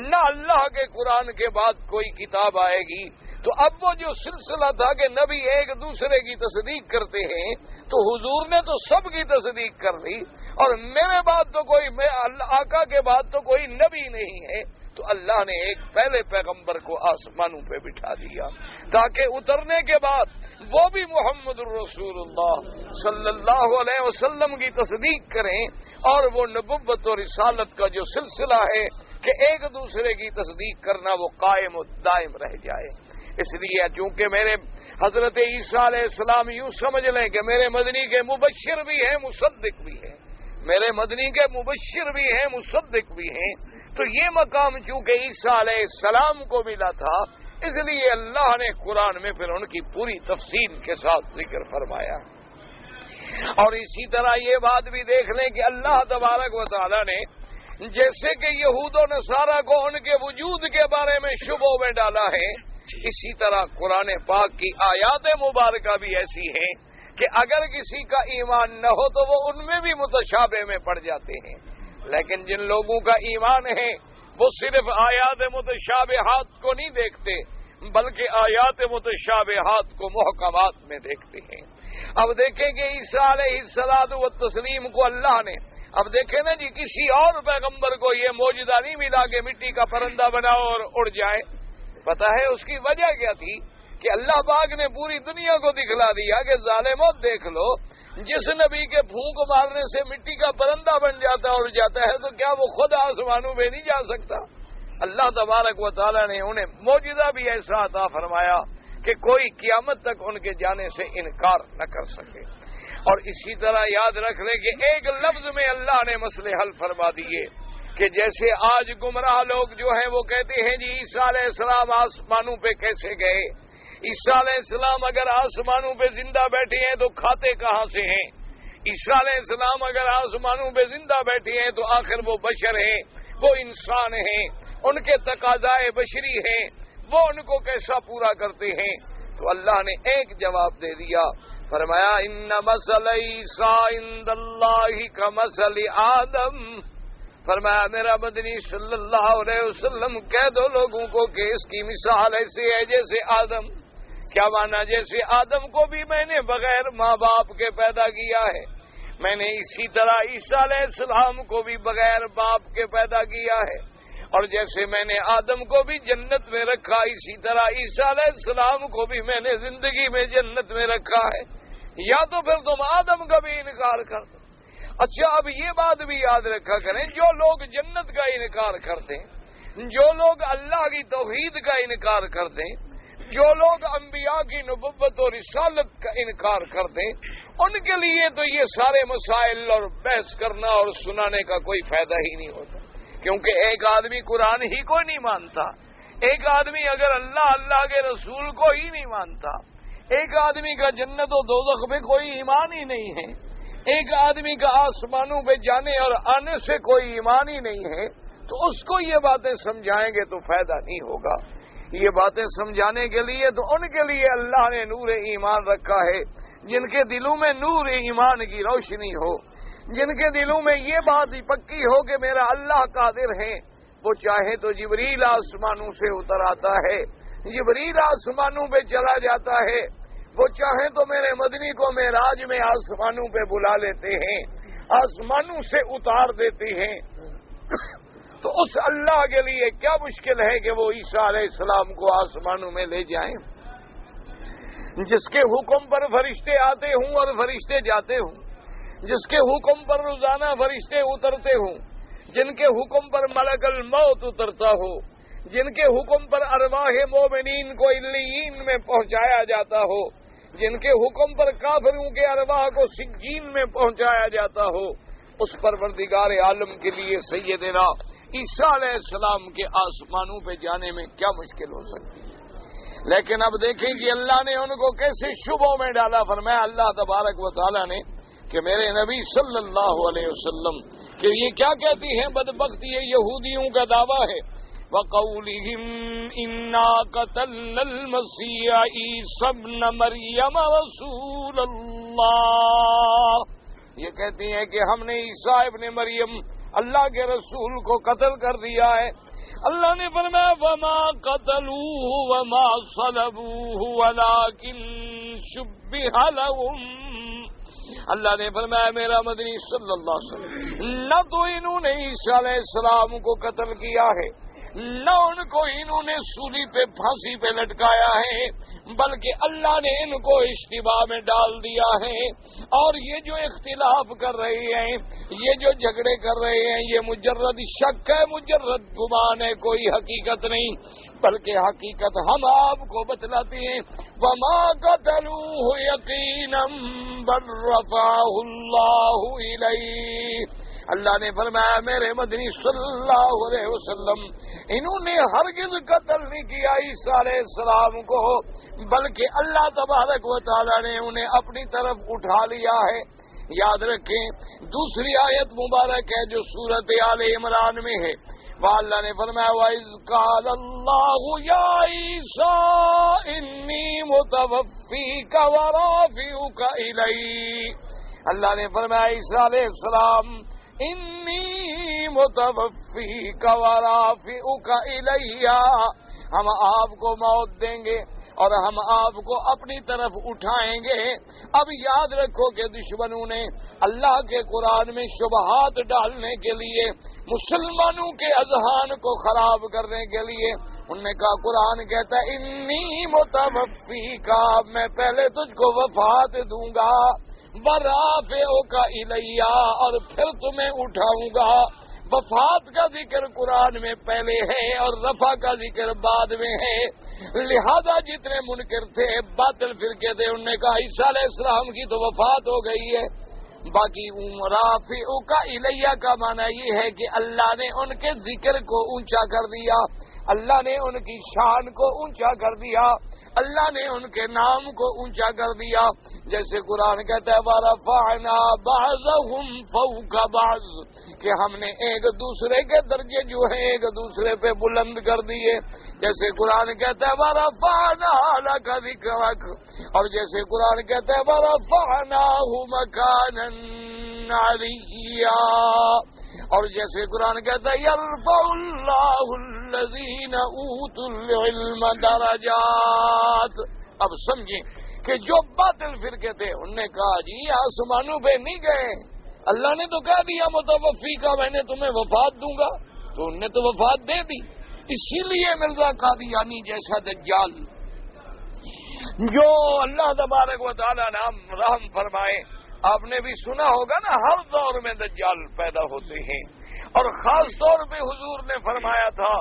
نہ اللہ کے قرآن کے بعد کوئی کتاب آئے گی۔ تو اب وہ جو سلسلہ تھا کہ نبی ایک دوسرے کی تصدیق کرتے ہیں، تو حضور نے تو سب کی تصدیق کر لی، اور میرے بعد تو کوئی، آقا کے بعد تو کوئی نبی نہیں ہے، تو اللہ نے ایک پہلے پیغمبر کو آسمانوں پہ بٹھا دیا تاکہ اترنے کے بعد وہ بھی محمد الرسول اللہ صلی اللہ علیہ وسلم کی تصدیق کریں، اور وہ نبوت اور رسالت کا جو سلسلہ ہے کہ ایک دوسرے کی تصدیق کرنا وہ قائم و دائم رہ جائے۔ اس لیے چونکہ میرے حضرت عیسیٰ علیہ السلام یوں سمجھ لیں کہ میرے مدنی کے مبشر بھی ہیں مصدق بھی ہیں، میرے مدنی کے مبشر بھی ہیں مصدق بھی ہیں، تو یہ مقام چونکہ عیسیٰ علیہ السلام کو ملا تھا، اس لیے اللہ نے قرآن میں پھر ان کی پوری تفصیل کے ساتھ ذکر فرمایا۔ اور اسی طرح یہ بات بھی دیکھ لیں کہ اللہ تبارک و تعالی نے جیسے کہ یہود و نصارہ کو ان کے وجود کے بارے میں شبہوں میں ڈالا ہے، اسی طرح قرآن پاک کی آیات مبارکہ بھی ایسی ہیں کہ اگر کسی کا ایمان نہ ہو تو وہ ان میں بھی متشابہ میں پڑ جاتے ہیں، لیکن جن لوگوں کا ایمان ہے وہ صرف آیات متشابہات کو نہیں دیکھتے بلکہ آیات متشابہات کو محکمات میں دیکھتے ہیں۔ اب دیکھیں کہ عیسیٰ علیہ الصلوۃ والتسلیم کو اللہ نے، اب دیکھیں نا جی، کسی اور پیغمبر کو یہ معجزہ نہیں ملا کہ مٹی کا پرندہ بناؤ اور اڑ جائے۔ پتہ ہے اس کی وجہ کیا تھی کہ اللہ پاک نے پوری دنیا کو دکھلا دیا کہ ظالموں دیکھ لو، جس نبی کے پھونک مارنے سے مٹی کا پرندہ بن جاتا ہے، اڑ جاتا ہے، تو کیا وہ خود آسمانوں میں نہیں جا سکتا؟ اللہ تبارک و تعالیٰ نے انہیں معجزہ بھی ایسا عطا فرمایا کہ کوئی قیامت تک ان کے جانے سے انکار نہ کر سکے۔ اور اسی طرح یاد رکھ لیں کہ ایک لفظ میں اللہ نے مسئلے حل فرما دیے کہ جیسے آج گمراہ لوگ جو ہیں وہ کہتے ہیں جی عیسیٰ علیہ السلام آسمانوں پہ کیسے گئے؟ عیسیٰ علیہ السلام اگر آسمانوں پہ زندہ بیٹھے ہیں تو کھاتے کہاں سے ہیں؟ عیسیٰ علیہ السلام اگر آسمانوں پہ زندہ بیٹھے ہیں تو آخر وہ بشر ہیں، وہ انسان ہیں، ان کے تقاضائے بشری ہیں، وہ ان کو کیسا پورا کرتے ہیں؟ تو اللہ نے ایک جواب دے دیا، فرمایا ان مثل عیسیٰ عند اللہ کمثل آدم، فرمایا میرا مدنی صلی اللہ علیہ وسلم کہہ دو لوگوں کو کہ اس کی مثال ایسے ہے جیسے آدم۔ کیا مانا؟ جیسے آدم کو بھی میں نے بغیر ماں باپ کے پیدا کیا ہے، میں نے اسی طرح عیسیٰ علیہ السلام کو بھی بغیر باپ کے پیدا کیا ہے، اور جیسے میں نے آدم کو بھی جنت میں رکھا اسی طرح عیسیٰ علیہ السلام کو بھی میں نے زندگی میں جنت میں رکھا ہے۔ یا تو پھر تم آدم کا بھی انکار کر دو، اچھا اب یہ بات بھی یاد رکھا کریں، جو لوگ جنت کا انکار کرتے ہیں، جو لوگ اللہ کی توحید کا انکار کرتے ہیں، جو لوگ انبیاء کی نبوت اور رسالت کا انکار کرتے ہیں، ان کے لیے تو یہ سارے مسائل اور بحث کرنا اور سنانے کا کوئی فائدہ ہی نہیں ہوتا، کیونکہ ایک آدمی قرآن ہی کو نہیں مانتا، ایک آدمی اگر اللہ کے رسول کو ہی نہیں مانتا، ایک آدمی کا جنت و دوزخ پہ کوئی ایمان ہی نہیں ہے، ایک آدمی کا آسمانوں پہ جانے اور آنے سے کوئی ایمان ہی نہیں ہے، تو اس کو یہ باتیں سمجھائیں گے تو فائدہ نہیں ہوگا۔ یہ باتیں سمجھانے کے لیے تو ان کے لیے اللہ نے نور ایمان رکھا ہے، جن کے دلوں میں نور ایمان کی روشنی ہو، جن کے دلوں میں یہ بات پکی ہو کہ میرا اللہ قادر ہے، وہ چاہے تو جبریل آسمانوں سے اتر آتا ہے، جبریل آسمانوں پہ چلا جاتا ہے، وہ چاہے تو میرے مدنی کو معراج میں آسمانوں پہ بلا لیتے ہیں، آسمانوں سے اتار دیتے ہیں، تو اس اللہ کے لیے کیا مشکل ہے کہ وہ عیسیٰ علیہ السلام کو آسمانوں میں لے جائیں، جس کے حکم پر فرشتے آتے ہوں اور فرشتے جاتے ہوں، جس کے حکم پر روزانہ فرشتے اترتے ہوں، جن کے حکم پر ملک الموت اترتا ہو، جن کے حکم پر ارواح مومنین کو علیین میں پہنچایا جاتا ہو، جن کے حکم پر کافروں کے ارواح کو سجین میں پہنچایا جاتا ہو، اس پروردگار عالم کے لیے سیدنا عیسیٰ علیہ السلام کے آسمانوں پہ جانے میں کیا مشکل ہو سکتی ہے؟ لیکن اب دیکھیں کہ اللہ نے ان کو کیسے شبہوں میں ڈالا۔ فرمایا اللہ تبارک و تعالیٰ نے کہ میرے نبی صلی اللہ علیہ وسلم کہ یہ کیا کہتی ہیں بدبخت، یہ یہودیوں کا دعویٰ ہے، وَقَوْلِهِمْ إِنَّا قَتَلْنَا الْمَسِيحَ عِيسَى ابْنَ مَرْيَمَ رَسُولَ اللَّهِ، یہ کہتی ہیں کہ ہم نے عیسیٰ ابن مریم اللہ کے رسول کو قتل کر دیا ہے۔ اللہ نے فرمایا وَمَا قَتَلُوهُ وَمَا صَلَبُوهُ وَلَكِنْ شُبِّهَ لَهُمْ، اللہ نے فرمایا میرا مدنی صلی اللہ علیہ وسلم نہ تو انہوں نے عیسیٰ علیہ السلام کو قتل کیا ہے، نہ ان کو انہوں نے سولی پہ پھانسی پہ لٹکایا ہے، بلکہ اللہ نے ان کو اشتباہ میں ڈال دیا ہے۔ اور یہ جو اختلاف کر رہے ہیں، یہ جو جھگڑے کر رہے ہیں، یہ مجرد شک ہے، مجرد گمان ہے، کوئی حقیقت نہیں، بلکہ حقیقت ہم آپ کو بتلاتے ہیں۔ وَمَا قَتَلُوهُ يَقِينًا بَلْ رَفَعَهُ اللَّهُ إِلَيْهِ، اللہ نے فرمایا میرے مدنی صلی اللہ علیہ وسلم انہوں نے ہرگز قتل نہیں کیا عیسیٰ علیہ السلام کو، بلکہ اللہ تبارک و تعالیٰ نے انہیں اپنی طرف اٹھا لیا ہے۔ یاد رکھیں دوسری آیت مبارک ہے جو سورۃ آل عمران میں ہے، وہاں اللہ نے فرمایا وَإِذْ قَالَ اللَّهُ يَا عِيسَىٰ إِنِّي مُتَوَفِّيكَ وَرَافِعُكَ إِلَيَّ، اللہ نے فرمایا عیسیٰ علیہ السلام انی متوفیک ورافعک الی، ہم آپ کو موت دیں گے اور ہم آپ کو اپنی طرف اٹھائیں گے۔ اب یاد رکھو کہ دشمنوں نے اللہ کے قرآن میں شبہات ڈالنے کے لیے، مسلمانوں کے اذہان کو خراب کرنے کے لیے انہوں نے کہا قرآن کہتا ہے انی متوفیک، میں پہلے تجھ کو وفات دوں گا، وَرَافِعُكَ إِلَيَّ، اور پھر تمہیں اٹھاؤں گا۔ وفات کا ذکر قرآن میں پہلے ہے اور رفع کا ذکر بعد میں ہے، لہذا جتنے منکر تھے باطل فرقے تھے انہوں نے کہا عیسیٰ علیہ السلام کی تو وفات ہو گئی ہے، باقی رَافِعُكَ إِلَيَّ کا معنی یہ ہے کہ اللہ نے ان کے ذکر کو اونچا کر دیا، اللہ نے ان کی شان کو اونچا کر دیا، اللہ نے ان کے نام کو اونچا کر دیا، جیسے قرآن کہتا ہے وَرَفَعْنَا بَعْضَهُمْ فَوْقَ بَعْضٍ، کہ ہم نے ایک دوسرے کے درجے جو ہیں ایک دوسرے پہ بلند کر دیے، جیسے قرآن کہتا ہے وَرَفَعْنَا لَكَ ذِكْرَكَ، اور جیسے قرآن کہتا ہے وَرَفَعْنَاهُ مَكَانًا عَلِيًّا، اور جیسے قرآن کہتا ہے یرفع اللہ الذین اوتوا العلم درجات۔ اب سمجھیں کہ جو باطل فرقے تھے انہوں نے کہا جی آسمانوں پہ نہیں گئے، اللہ نے تو کہہ دیا متوفی کا میں نے تمہیں وفات دوں گا، تو انہوں نے تو وفات دے دی۔ اسی لیے مرزا قادیانی جیسا دجال جو اللہ تبارک و تعالیٰ نے رحم فرمائے آپ نے بھی سنا ہوگا نا، ہر دور میں دجال پیدا ہوتے ہیں، اور خاص طور پہ حضور نے فرمایا تھا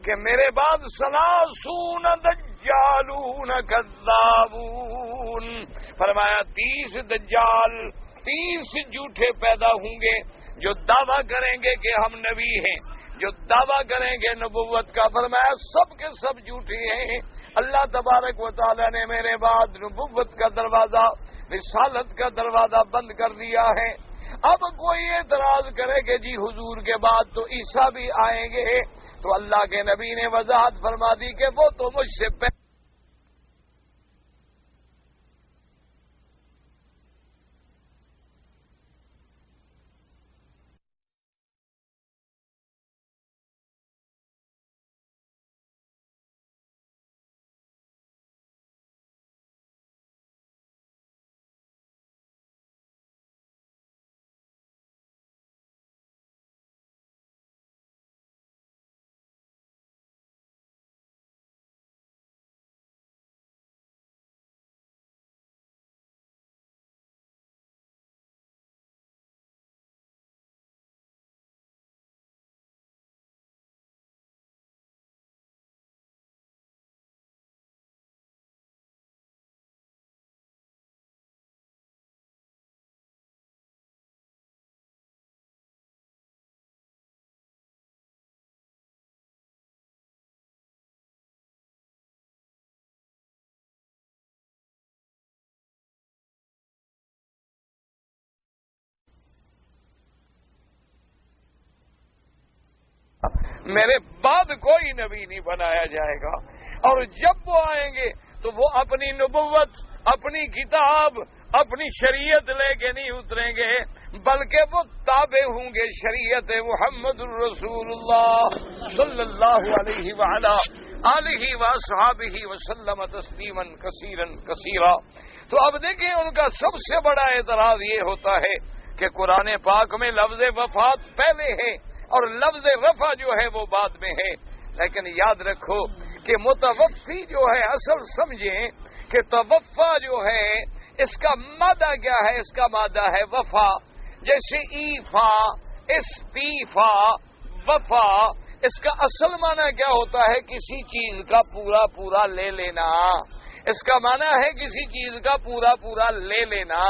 کہ میرے بعد 30 دجالون کذابون، فرمایا 30 دجال، 30 جھوٹے پیدا ہوں گے جو دعویٰ کریں گے کہ ہم نبی ہیں، جو دعویٰ کریں گے نبوت کا، فرمایا سب کے سب جھوٹے ہیں۔ اللہ تبارک و تعالی نے میرے بعد نبوت کا دروازہ، رسالت کا دروازہ بند کر دیا ہے۔ اب کوئی اعتراض کرے کہ جی حضور کے بعد تو عیسیٰ بھی آئیں گے، تو اللہ کے نبی نے وضاحت فرما دی کہ وہ تو مجھ سے پہلے میرے بعد کوئی نبی نہیں بنایا جائے گا، اور جب وہ آئیں گے تو وہ اپنی نبوت، اپنی کتاب، اپنی شریعت لے کے نہیں اتریں گے، بلکہ وہ تابع ہوں گے شریعت محمد الرسول اللہ صلی اللہ علیہ وعلا آلہ وصحبہ وسلم تسلیما کثیرا کثیرا۔ تو اب دیکھیں ان کا سب سے بڑا اعتراض یہ ہوتا ہے کہ قرآن پاک میں لفظ وفات پہلے ہے اور لفظ رفع جو ہے وہ بعد میں ہے، لیکن یاد رکھو کہ متوفی جو ہے، اصل سمجھیں کہ توفا جو ہے اس کا مادہ کیا ہے؟ اس کا مادہ ہے وفا، جیسے ایفا، استیفا، وفا، اس کا اصل معنی کیا ہوتا ہے؟ کسی چیز کا پورا پورا لے لینا، اس کا معنی ہے کسی چیز کا پورا پورا لے لینا،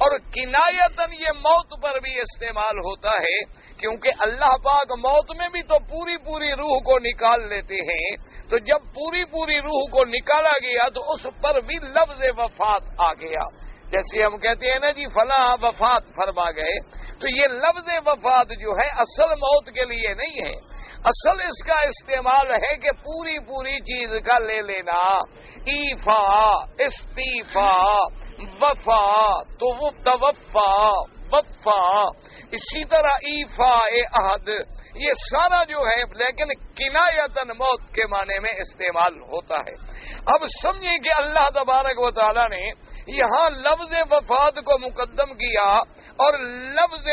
اور کنایتاً یہ موت پر بھی استعمال ہوتا ہے، کیونکہ اللہ پاک موت میں بھی تو پوری پوری روح کو نکال لیتے ہیں، تو جب پوری پوری روح کو نکالا گیا تو اس پر بھی لفظ وفات آ گیا۔ جیسے ہم کہتے ہیں نا جی فلاں وفات فرما گئے، تو یہ لفظ وفات جو ہے اصل موت کے لیے نہیں ہے، اصل اس کا استعمال ہے کہ پوری پوری چیز کا لے لینا، ایفا، استیفا، وفا، تو وہ توفا، وفا، اسی طرح ایفا عہد، یہ سارا جو ہے لیکن کنایتاً موت کے معنی میں استعمال ہوتا ہے۔ اب سمجھیں کہ اللہ تبارک و تعالی نے یہاں لفظ وفات کو مقدم کیا اور لفظ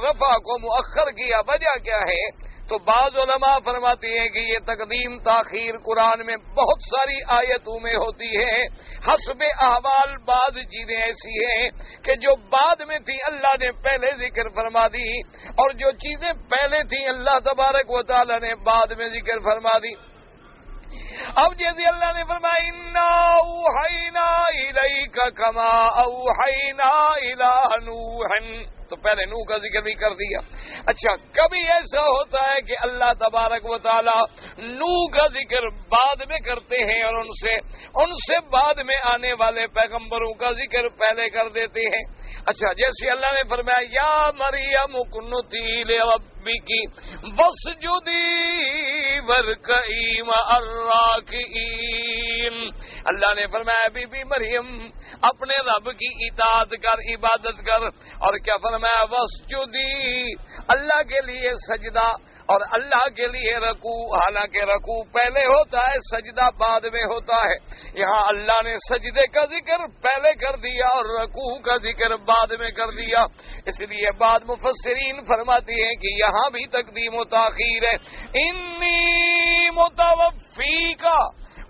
رفع کو مؤخر کیا، وجہ کیا ہے؟ تو بعض علماء فرماتے ہیں کہ یہ تقدیم تاخیر قرآن میں بہت ساری آیتوں میں ہوتی ہے، حسب احوال بعض چیزیں ایسی ہیں کہ جو بعد میں تھی اللہ نے پہلے ذکر فرما دی، اور جو چیزیں پہلے تھیں اللہ تبارک و تعالی نے بعد میں ذکر فرما دی۔ اب جیسے اللہ نے فرمایا انا اوحینا الیک کما اوحینا الی نوح، تو پہلے نوح کا ذکر بھی کر دیا۔ اچھا، کبھی ایسا ہوتا ہے کہ اللہ تبارک و تعالی نوح کا ذکر بعد میں کرتے ہیں اور ان سے بعد میں آنے والے پیغمبروں کا ذکر پہلے کر دیتے ہیں۔ اچھا، جیسے اللہ نے فرمایا یا مریم اقنتی لربک واسجدی وارکعی مع الراکعین، اللہ نے فرمایا بی بی مریم اپنے رب کی اطاعت کر، عبادت کر، اور کیا فرمایا واسجدی، اللہ کے لیے سجدہ اور اللہ کے لیے رکوع، حالانکہ رکوع پہلے ہوتا ہے سجدہ بعد میں ہوتا ہے، یہاں اللہ نے سجدے کا ذکر پہلے کر دیا اور رکوع کا ذکر بعد میں کر دیا، اس لیے بعد مفسرین فرماتے ہیں کہ یہاں بھی تقدیم و تاخیر ہے۔ انی متوفیکا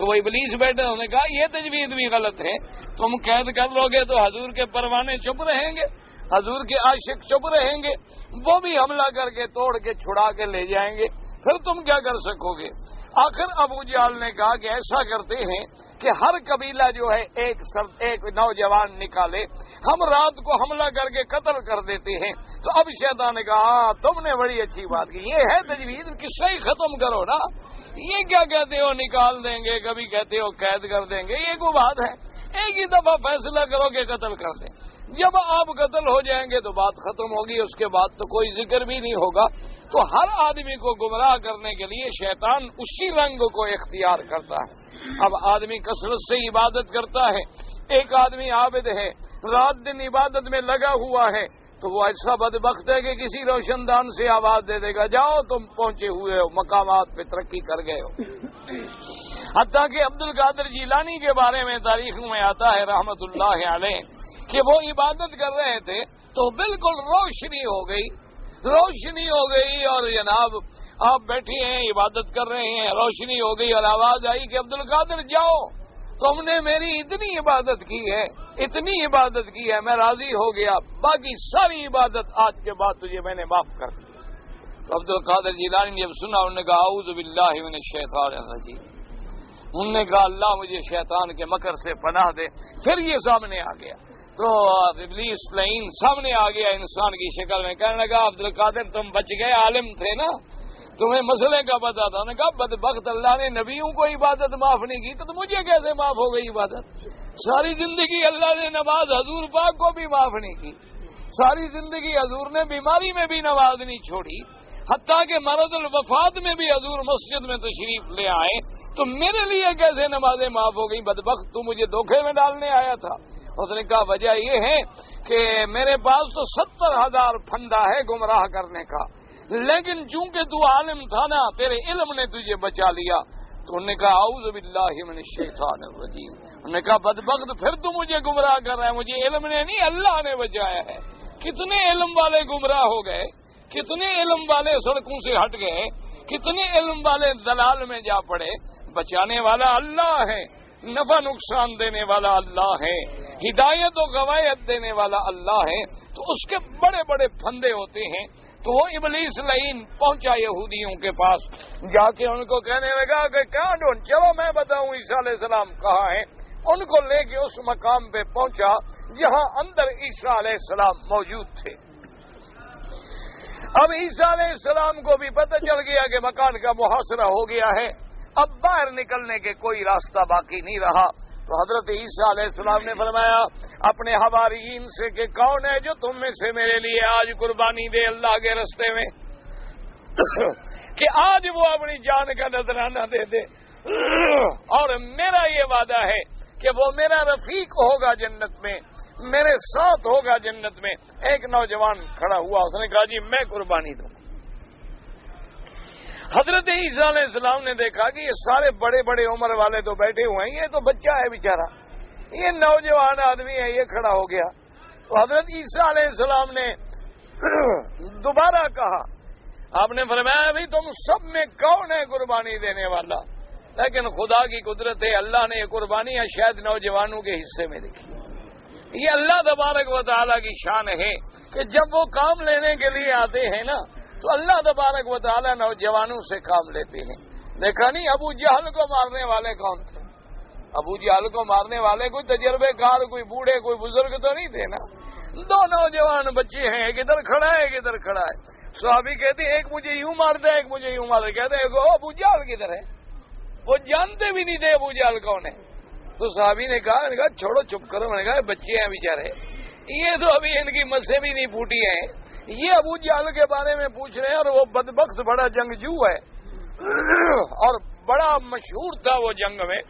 تو وہ ابلیس بیٹھے، انہوں نے کہا یہ تجوید بھی غلط ہے، تم قید کر لو گے تو حضور کے پروانے چپ رہیں گے، حضور کے عاشق چپ رہیں گے، وہ بھی حملہ کر کے توڑ کے چھڑا کے لے جائیں گے، پھر تم کیا کر سکو گے؟ آخر ابو جہل نے کہا کہ ایسا کرتے ہیں کہ ہر قبیلہ جو ہے ایک نوجوان نکالے، ہم رات کو حملہ کر کے قتل کر دیتے ہیں۔ تو اب شیطان نے کہا تم نے بڑی اچھی بات کی، یہ ہے تجوید، قصہ ہی ختم کرو نا، یہ کیا کہتے ہو نکال دیں گے، کبھی کہتے ہو قید کر دیں گے، یہ کوئی بات ہے؟ ایک ہی دفعہ فیصلہ کرو کہ قتل کر دیں، جب آپ قتل ہو جائیں گے تو بات ختم ہوگی، اس کے بعد تو کوئی ذکر بھی نہیں ہوگا۔ تو ہر آدمی کو گمراہ کرنے کے لیے شیطان اسی رنگ کو اختیار کرتا ہے۔ اب آدمی کثرت سے عبادت کرتا ہے، ایک آدمی عابد ہے، رات دن عبادت میں لگا ہوا ہے، تو وہ ایسا بدبخت ہے کہ کسی روشن دان سے آواز دے دے گا جاؤ تم پہنچے ہوئے ہو، مقامات پہ ترقی کر گئے ہو۔ حتیٰ کہ عبد القادر جیلانی کے بارے میں تاریخ میں آتا ہے رحمت اللہ علیہ کہ وہ عبادت کر رہے تھے تو بالکل روشنی ہو گئی اور جناب آپ بیٹھے ہیں عبادت کر رہے ہیں، روشنی ہو گئی اور آواز آئی کہ عبد القادر جاؤ، تم نے میری اتنی عبادت کی ہے میں راضی ہو گیا، باقی ساری عبادت آج کے بعد تجھے میں نے معاف کر دی۔ تو عبد القادر جیلانی نے جب سنا انہوں نے کہا اعوذ باللہ من الشیطان الرجیم، انہوں نے کہا اللہ مجھے شیطان کے مکر سے پناہ دے۔ پھر یہ سامنے آ گیا تو ابلیس لعین سامنے آ گیا انسان کی شکل میں، کہنے لگا عبد القادر تم بچ گئے، عالم تھے نا، تمہیں مسئلے کا پتا تھا۔ انہوں نے کہا بدبخت اللہ نے نبیوں کو عبادت معاف نہیں کی تو مجھے کیسے معاف ہو گئی عبادت؟ ساری زندگی اللہ نے نماز حضور پاک کو بھی معاف نہیں کی، ساری زندگی حضور نے بیماری میں بھی نماز نہیں چھوڑی، حتیٰ کہ مرض الوفات میں بھی حضور مسجد میں تشریف لے آئے، تو میرے لیے کیسے نمازیں معاف ہو گئی؟ بدبخت تو مجھے دھوکے میں ڈالنے آیا تھا۔ اس نے کہا وجہ یہ ہے کہ میرے پاس تو 70,000 پھندا ہے گمراہ کرنے کا، لیکن چونکہ تو عالم تھا نا، تیرے علم نے تجھے بچا لیا۔ تو انہوں نے کہا اعوذ باللہ من الشیطان الرجیم، انہوں نے کہا بدبخت پھر تو مجھے گمراہ کر رہا ہے، مجھے علم نے نہیں اللہ نے بچایا ہے۔ کتنے علم والے گمراہ ہو گئے، کتنے علم والے سڑکوں سے ہٹ گئے، کتنے علم والے دلال میں جا پڑے۔ بچانے والا اللہ ہے، نفع نقصان دینے والا اللہ ہے، ہدایت و غوایت دینے والا اللہ ہے، تو اس کے بڑے بڑے پھندے ہوتے ہیں۔ تو وہ ابلیس لعین پہنچا یہودیوں کے پاس، جا کے ان کو کہنے لگا کہ کہاں ڈھونڈ، چلو میں بتاؤں عیسیٰ علیہ السلام کہاں ہیں۔ ان کو لے کے اس مقام پہ پہنچا جہاں اندر عیسیٰ علیہ السلام موجود تھے۔ اب عیسیٰ علیہ السلام کو بھی پتہ چل گیا کہ مکان کا محاصرہ ہو گیا ہے، اب باہر نکلنے کے کوئی راستہ باقی نہیں رہا۔ تو حضرت عیسیٰ علیہ السلام نے فرمایا اپنے حواریین سے کہ کون ہے جو تم میں سے میرے لیے آج قربانی دے اللہ کے راستے میں، کہ آج وہ اپنی جان کا نذرانہ دے دے، اور میرا یہ وعدہ ہے کہ وہ میرا رفیق ہوگا جنت میں، میرے ساتھ ہوگا جنت میں۔ ایک نوجوان کھڑا ہوا، اس نے کہا جی میں قربانی دوں۔ حضرت عیسیٰ علیہ السلام نے دیکھا کہ یہ سارے بڑے بڑے عمر والے تو بیٹھے ہوئے ہیں، یہ تو بچہ ہے بیچارہ، یہ نوجوان آدمی ہے، یہ کھڑا ہو گیا۔ تو حضرت عیسیٰ علیہ السلام نے دوبارہ کہا، آپ نے فرمایا بھائی تم سب میں کون ہے قربانی دینے والا؟ لیکن خدا کی قدرت ہے، اللہ نے یہ قربانیاں شاید نوجوانوں کے حصے میں لکھی۔ یہ اللہ تبارک و تعالیٰ کی شان ہے کہ جب وہ کام لینے کے لیے آتے ہیں نا تو اللہ تبارک و تعالیٰ نوجوانوں سے کام لیتے ہیں۔ دیکھا نہیں ابو جہل کو مارنے والے کون تھے؟ ابو جہل کو مارنے والے کوئی تجربے کار، کوئی بوڑھے، کوئی بزرگ تو نہیں تھے نا، دو نوجوان بچے ہیں، ایک ادھر کھڑا ہے ایک ادھر کھڑا ہے۔ صحابی کہتے ہیں ایک مجھے یوں مارتا ہے ایک مجھے یوں مارتا ہے، کہتے ہیں ابو جہل کدھر ہے؟ وہ جانتے بھی نہیں تھے ابو جہل کون ہے۔ تو صحابی نے کہا چھوڑو چپ کرو، میں نے کہا بچے ہیں بیچارے، یہ تو ابھی ان کی مسیں بھی نہیں پھوٹی ہیں، یہ ابو جہل کے بارے میں پوچھ رہے ہیں، اور وہ بدبخت بڑا جنگجو ہے اور بڑا مشہور تھا وہ جنگ میں۔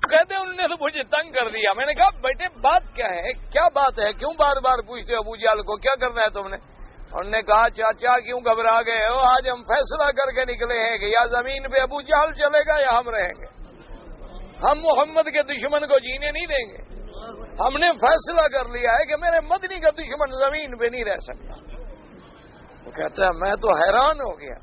کہتے ہیں انہوں نے تو مجھے تنگ کر دیا۔ میں نے کہا بیٹے بات کیا ہے، کیا بات ہے، کیوں بار بار پوچھتے ابو جہل کو، کیا کرنا ہے تم نے؟ انہوں نے کہا چاچا کیوں گھبرا گئے ہو، آج ہم فیصلہ کر کے نکلے ہیں کہ یا زمین پہ ابو جہل چلے گا یا ہم رہیں گے، ہم محمد کے دشمن کو جینے نہیں دیں گے، ہم نے فیصلہ کر لیا ہے کہ میرے مدنی کا دشمن زمین پہ نہیں رہ سکتا۔ وہ کہتا ہے میں تو حیران ہو گیا،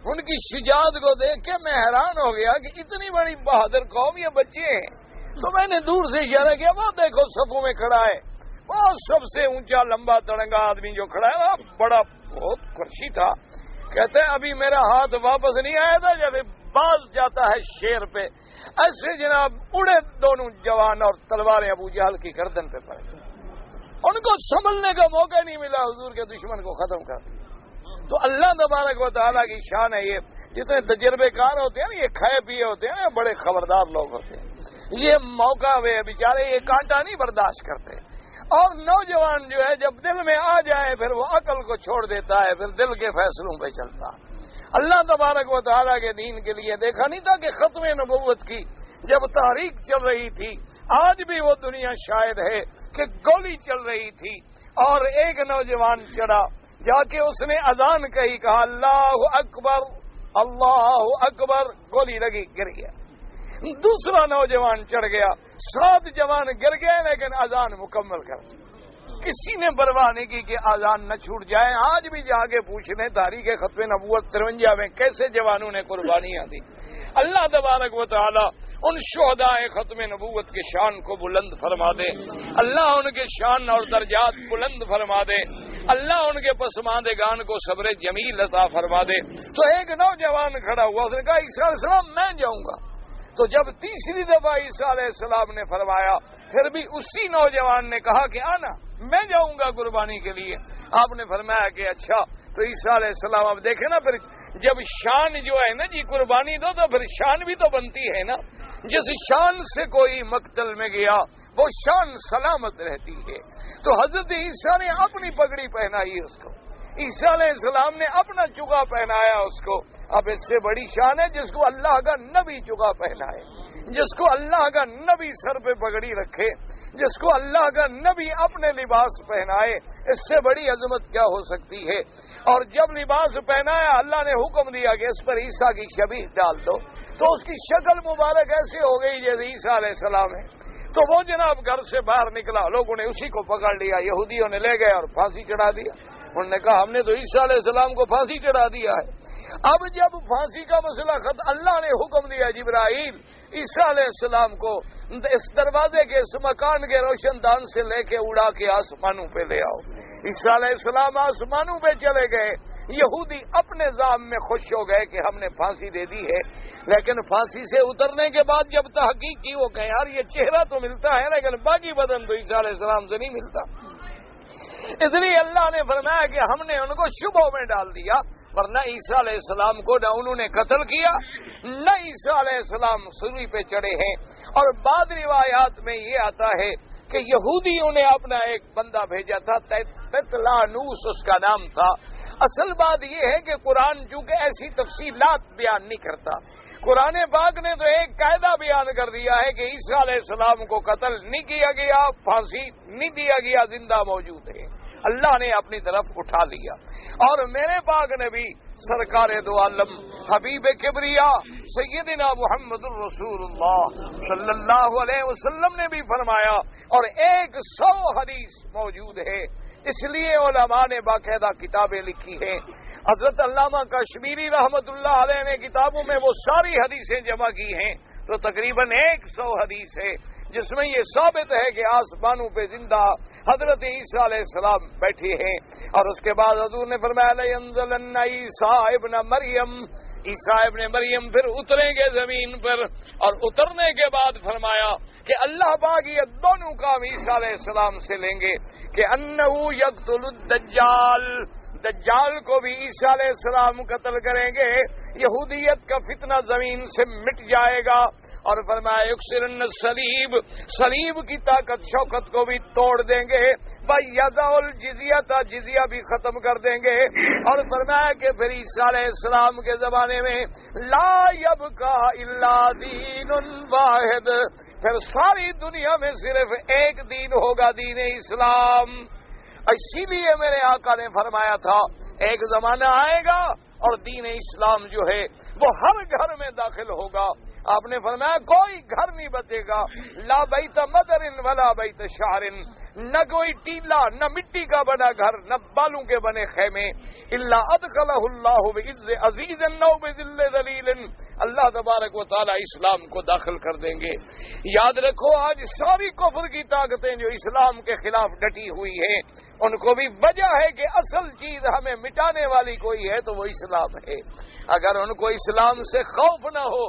ان کی شجاعت کو دیکھ کے میں حیران ہو گیا کہ اتنی بڑی بہادر قوم، یہ بچے ہیں. تو میں نے دور سے اشارہ کیا، وہ دیکھو صفوں میں کھڑا ہے، وہ سب سے اونچا لمبا تڑنگا آدمی جو کھڑا ہے، وہ بڑا بہت خرشی تھا. کہتے ہیں ابھی میرا ہاتھ واپس نہیں آیا تھا، جب باز جاتا ہے شیر پہ، ایسے جناب اڑے دونوں جوان اور تلواریں ابو جہل کی گردن پہ پڑ گئی. ان کو سنبھلنے کا موقع نہیں ملا، حضور کے دشمن کو ختم کر دیا. تو اللہ تبارک و تعالیٰ کی شان ہے یہ. جتنے تجربے کار ہوتے ہیں نا، یہ کھائے پیے ہوتے ہیں، بڑے خبردار لوگ ہوتے ہیں. یہ موقع وہ بیچارے یہ کانٹا نہیں برداشت کرتے. اور نوجوان جو ہے جب دل میں آ جائے پھر وہ عقل کو چھوڑ دیتا ہے، پھر دل کے فیصلوں پہ چلتا. اللہ تبارک و تعالیٰ کے دین کے لیے دیکھا نہیں تھا کہ ختم نبوت کی جب تاریخ چل رہی تھی، آج بھی وہ دنیا شاید ہے کہ گولی چل رہی تھی اور ایک نوجوان چڑھا، جا کے اس نے اذان کہی، کہا اللہ اکبر اللہ اکبر، گولی لگی گر گیا. دوسرا نوجوان چڑھ گیا، 7 جوان گر گئے لیکن اذان مکمل کر دی. کسی نے پرواہ نہیں کی کہ اذان نہ چھوٹ جائے. آج بھی جا کے پوچھنے تاریخ ختم نبوت 53 میں کیسے جوانوں نے قربانیاں دی. اللہ تبارک و تعالی ان شہداء ختم نبوت کے شان کو بلند فرما دے. اللہ ان کے شان اور درجات بلند فرما دے. اللہ ان کے پسماندگان کو صبر جمیل عطا فرما دے. تو ایک نوجوان کھڑا ہوا، اس نے کہا عیسیٰ علیہ السلام میں جاؤں گا. تو جب تیسری دفعہ عیسیٰ علیہ السلام نے فرمایا، پھر بھی اسی نوجوان نے کہا کہ آنا میں جاؤں گا قربانی کے لیے. آپ نے فرمایا کہ اچھا. تو عیسیٰ علیہ السلام اب دیکھیں نا، پھر جب شان جو ہے نا جی قربانی دو تو پھر شان بھی تو بنتی ہے نا. جس شان سے کوئی مقتل میں گیا وہ شان سلامت رہتی ہے. تو حضرت عیسیٰ نے اپنی پگڑی پہنائی اس کو، عیسیٰ علیہ السلام نے اپنا چگا پہنایا اس کو. اب اس سے بڑی شان ہے جس کو اللہ کا نبی چگا پہنائے، جس کو اللہ کا نبی سر پہ پگڑی رکھے، جس کو اللہ کا نبی اپنے لباس پہنائے. اس سے بڑی عظمت کیا ہو سکتی ہے. اور جب لباس پہنایا، اللہ نے حکم دیا کہ اس پر عیسیٰ کی شبیہ ڈال دو. تو اس کی شکل مبارک ایسے ہو گئی جیسے عیسیٰ علیہ السلام ہے. تو وہ جناب گھر سے باہر نکلا، لوگوں نے اسی کو پکڑ لیا، یہودیوں نے لے گئے اور پھانسی چڑھا دیا. انہوں نے کہا ہم نے تو عیسیٰ علیہ السلام کو پھانسی چڑھا دیا ہے. اب جب پھانسی کا مسئلہ ختم، اللہ نے حکم دیا جبرائیل عیسیٰ علیہ السلام کو اس دروازے کے اس مکان کے روشن دان سے لے کے اڑا کے آسمانوں پہ لے آؤ. عیسیٰ علیہ السلام آسمانوں پہ چلے گئے. یہودی اپنے ذام میں خوش ہو گئے کہ ہم نے پھانسی دے دی ہے. لیکن پھانسی سے اترنے کے بعد جب تحقیق کی، وہ کہیں یار یہ چہرہ تو ملتا ہے لیکن باقی بدن تو عیسیٰ علیہ السلام سے نہیں ملتا. اس لیے اللہ نے فرمایا کہ ہم نے ان کو شبہوں میں ڈال دیا. ورنہ عیسیٰ علیہ السلام کو نہ انہوں نے قتل کیا، نہ عیسیٰ علیہ السلام سولی پہ چڑھے ہیں. اور بعض روایات میں یہ آتا ہے کہ یہودیوں نے اپنا ایک بندہ بھیجا تھا، تطلانوس اس کا نام تھا. اصل بات یہ ہے کہ قرآن چونکہ ایسی تفصیلات بیان نہیں کرتا، قرآن پاک نے تو ایک قاعدہ بیان کر دیا ہے کہ عیسیٰ علیہ السلام کو قتل نہیں کیا گیا، پھانسی نہیں دیا گیا، زندہ موجود ہے. اللہ نے اپنی طرف اٹھا لیا. اور میرے پاک نبی سرکار دو عالم حبیب کبریا سیدنا محمد الرسول اللہ صلی اللہ علیہ وسلم نے بھی فرمایا، اور 100 حدیث موجود ہے. اس لیے علماء نے باقاعدہ کتابیں لکھی ہیں. حضرت علامہ کشمیری رحمت اللہ علیہ نے کتابوں میں وہ ساری حدیثیں جمع کی ہیں، تو تقریباً 100 حدیث ہے جس میں یہ ثابت ہے کہ آسمانوں پہ زندہ حضرت عیسیٰ علیہ السلام بیٹھے ہیں. اور اس کے بعد حضور نے فرمایا لَيَنزَلَنَّ عیسیٰ ابن مریم، عیسیٰ ابن مریم پھر اتریں گے زمین پر. اور اترنے کے بعد فرمایا کہ اللہ پاک یہ دونوں کام عیسیٰ علیہ السلام سے لیں گے کہ انہو یقتل الدجال، دجال کو بھی عیسیٰ علیہ السلام قتل کریں گے. یہودیت کا فتنہ زمین سے مٹ جائے گا. اور فرمایا یکسرن الصلیب، صلیب کی طاقت شوکت کو بھی توڑ دیں گے. وَيَضَعُ الْجِزْيَةَ، جزیہ بھی ختم کر دیں گے. اور فرمایا کہ پھر عیسیٰ علیہ السلام کے زمانے میں لا يَبْقَى إِلَّا دِينٌ وَاحِدٌ، پھر ساری دنیا میں صرف ایک دین ہوگا، دین اسلام. اسی لیے میرے آقا نے فرمایا تھا ایک زمانہ آئے گا اور دین اسلام جو ہے وہ ہر گھر میں داخل ہوگا. آپ نے فرمایا کوئی گھر نہیں بچے گا، لا بیت مدر ولا بیت شعر، نہ کوئی ٹیلا، نہ مٹی کا بنا گھر، نہ بالوں کے بنے خیمے، الا ادخلہ اللہ بعز عزیز او بذل ذلیل، اللہ تبارک و تعالی اسلام کو داخل کر دیں گے۔ یاد رکھو آج ساری کفر کی طاقتیں جو اسلام کے خلاف ڈٹی ہوئی ہیں، ان کو بھی وجہ ہے کہ اصل چیز ہمیں مٹانے والی کوئی ہے تو وہ اسلام ہے۔ اگر ان کو اسلام سے خوف نہ ہو،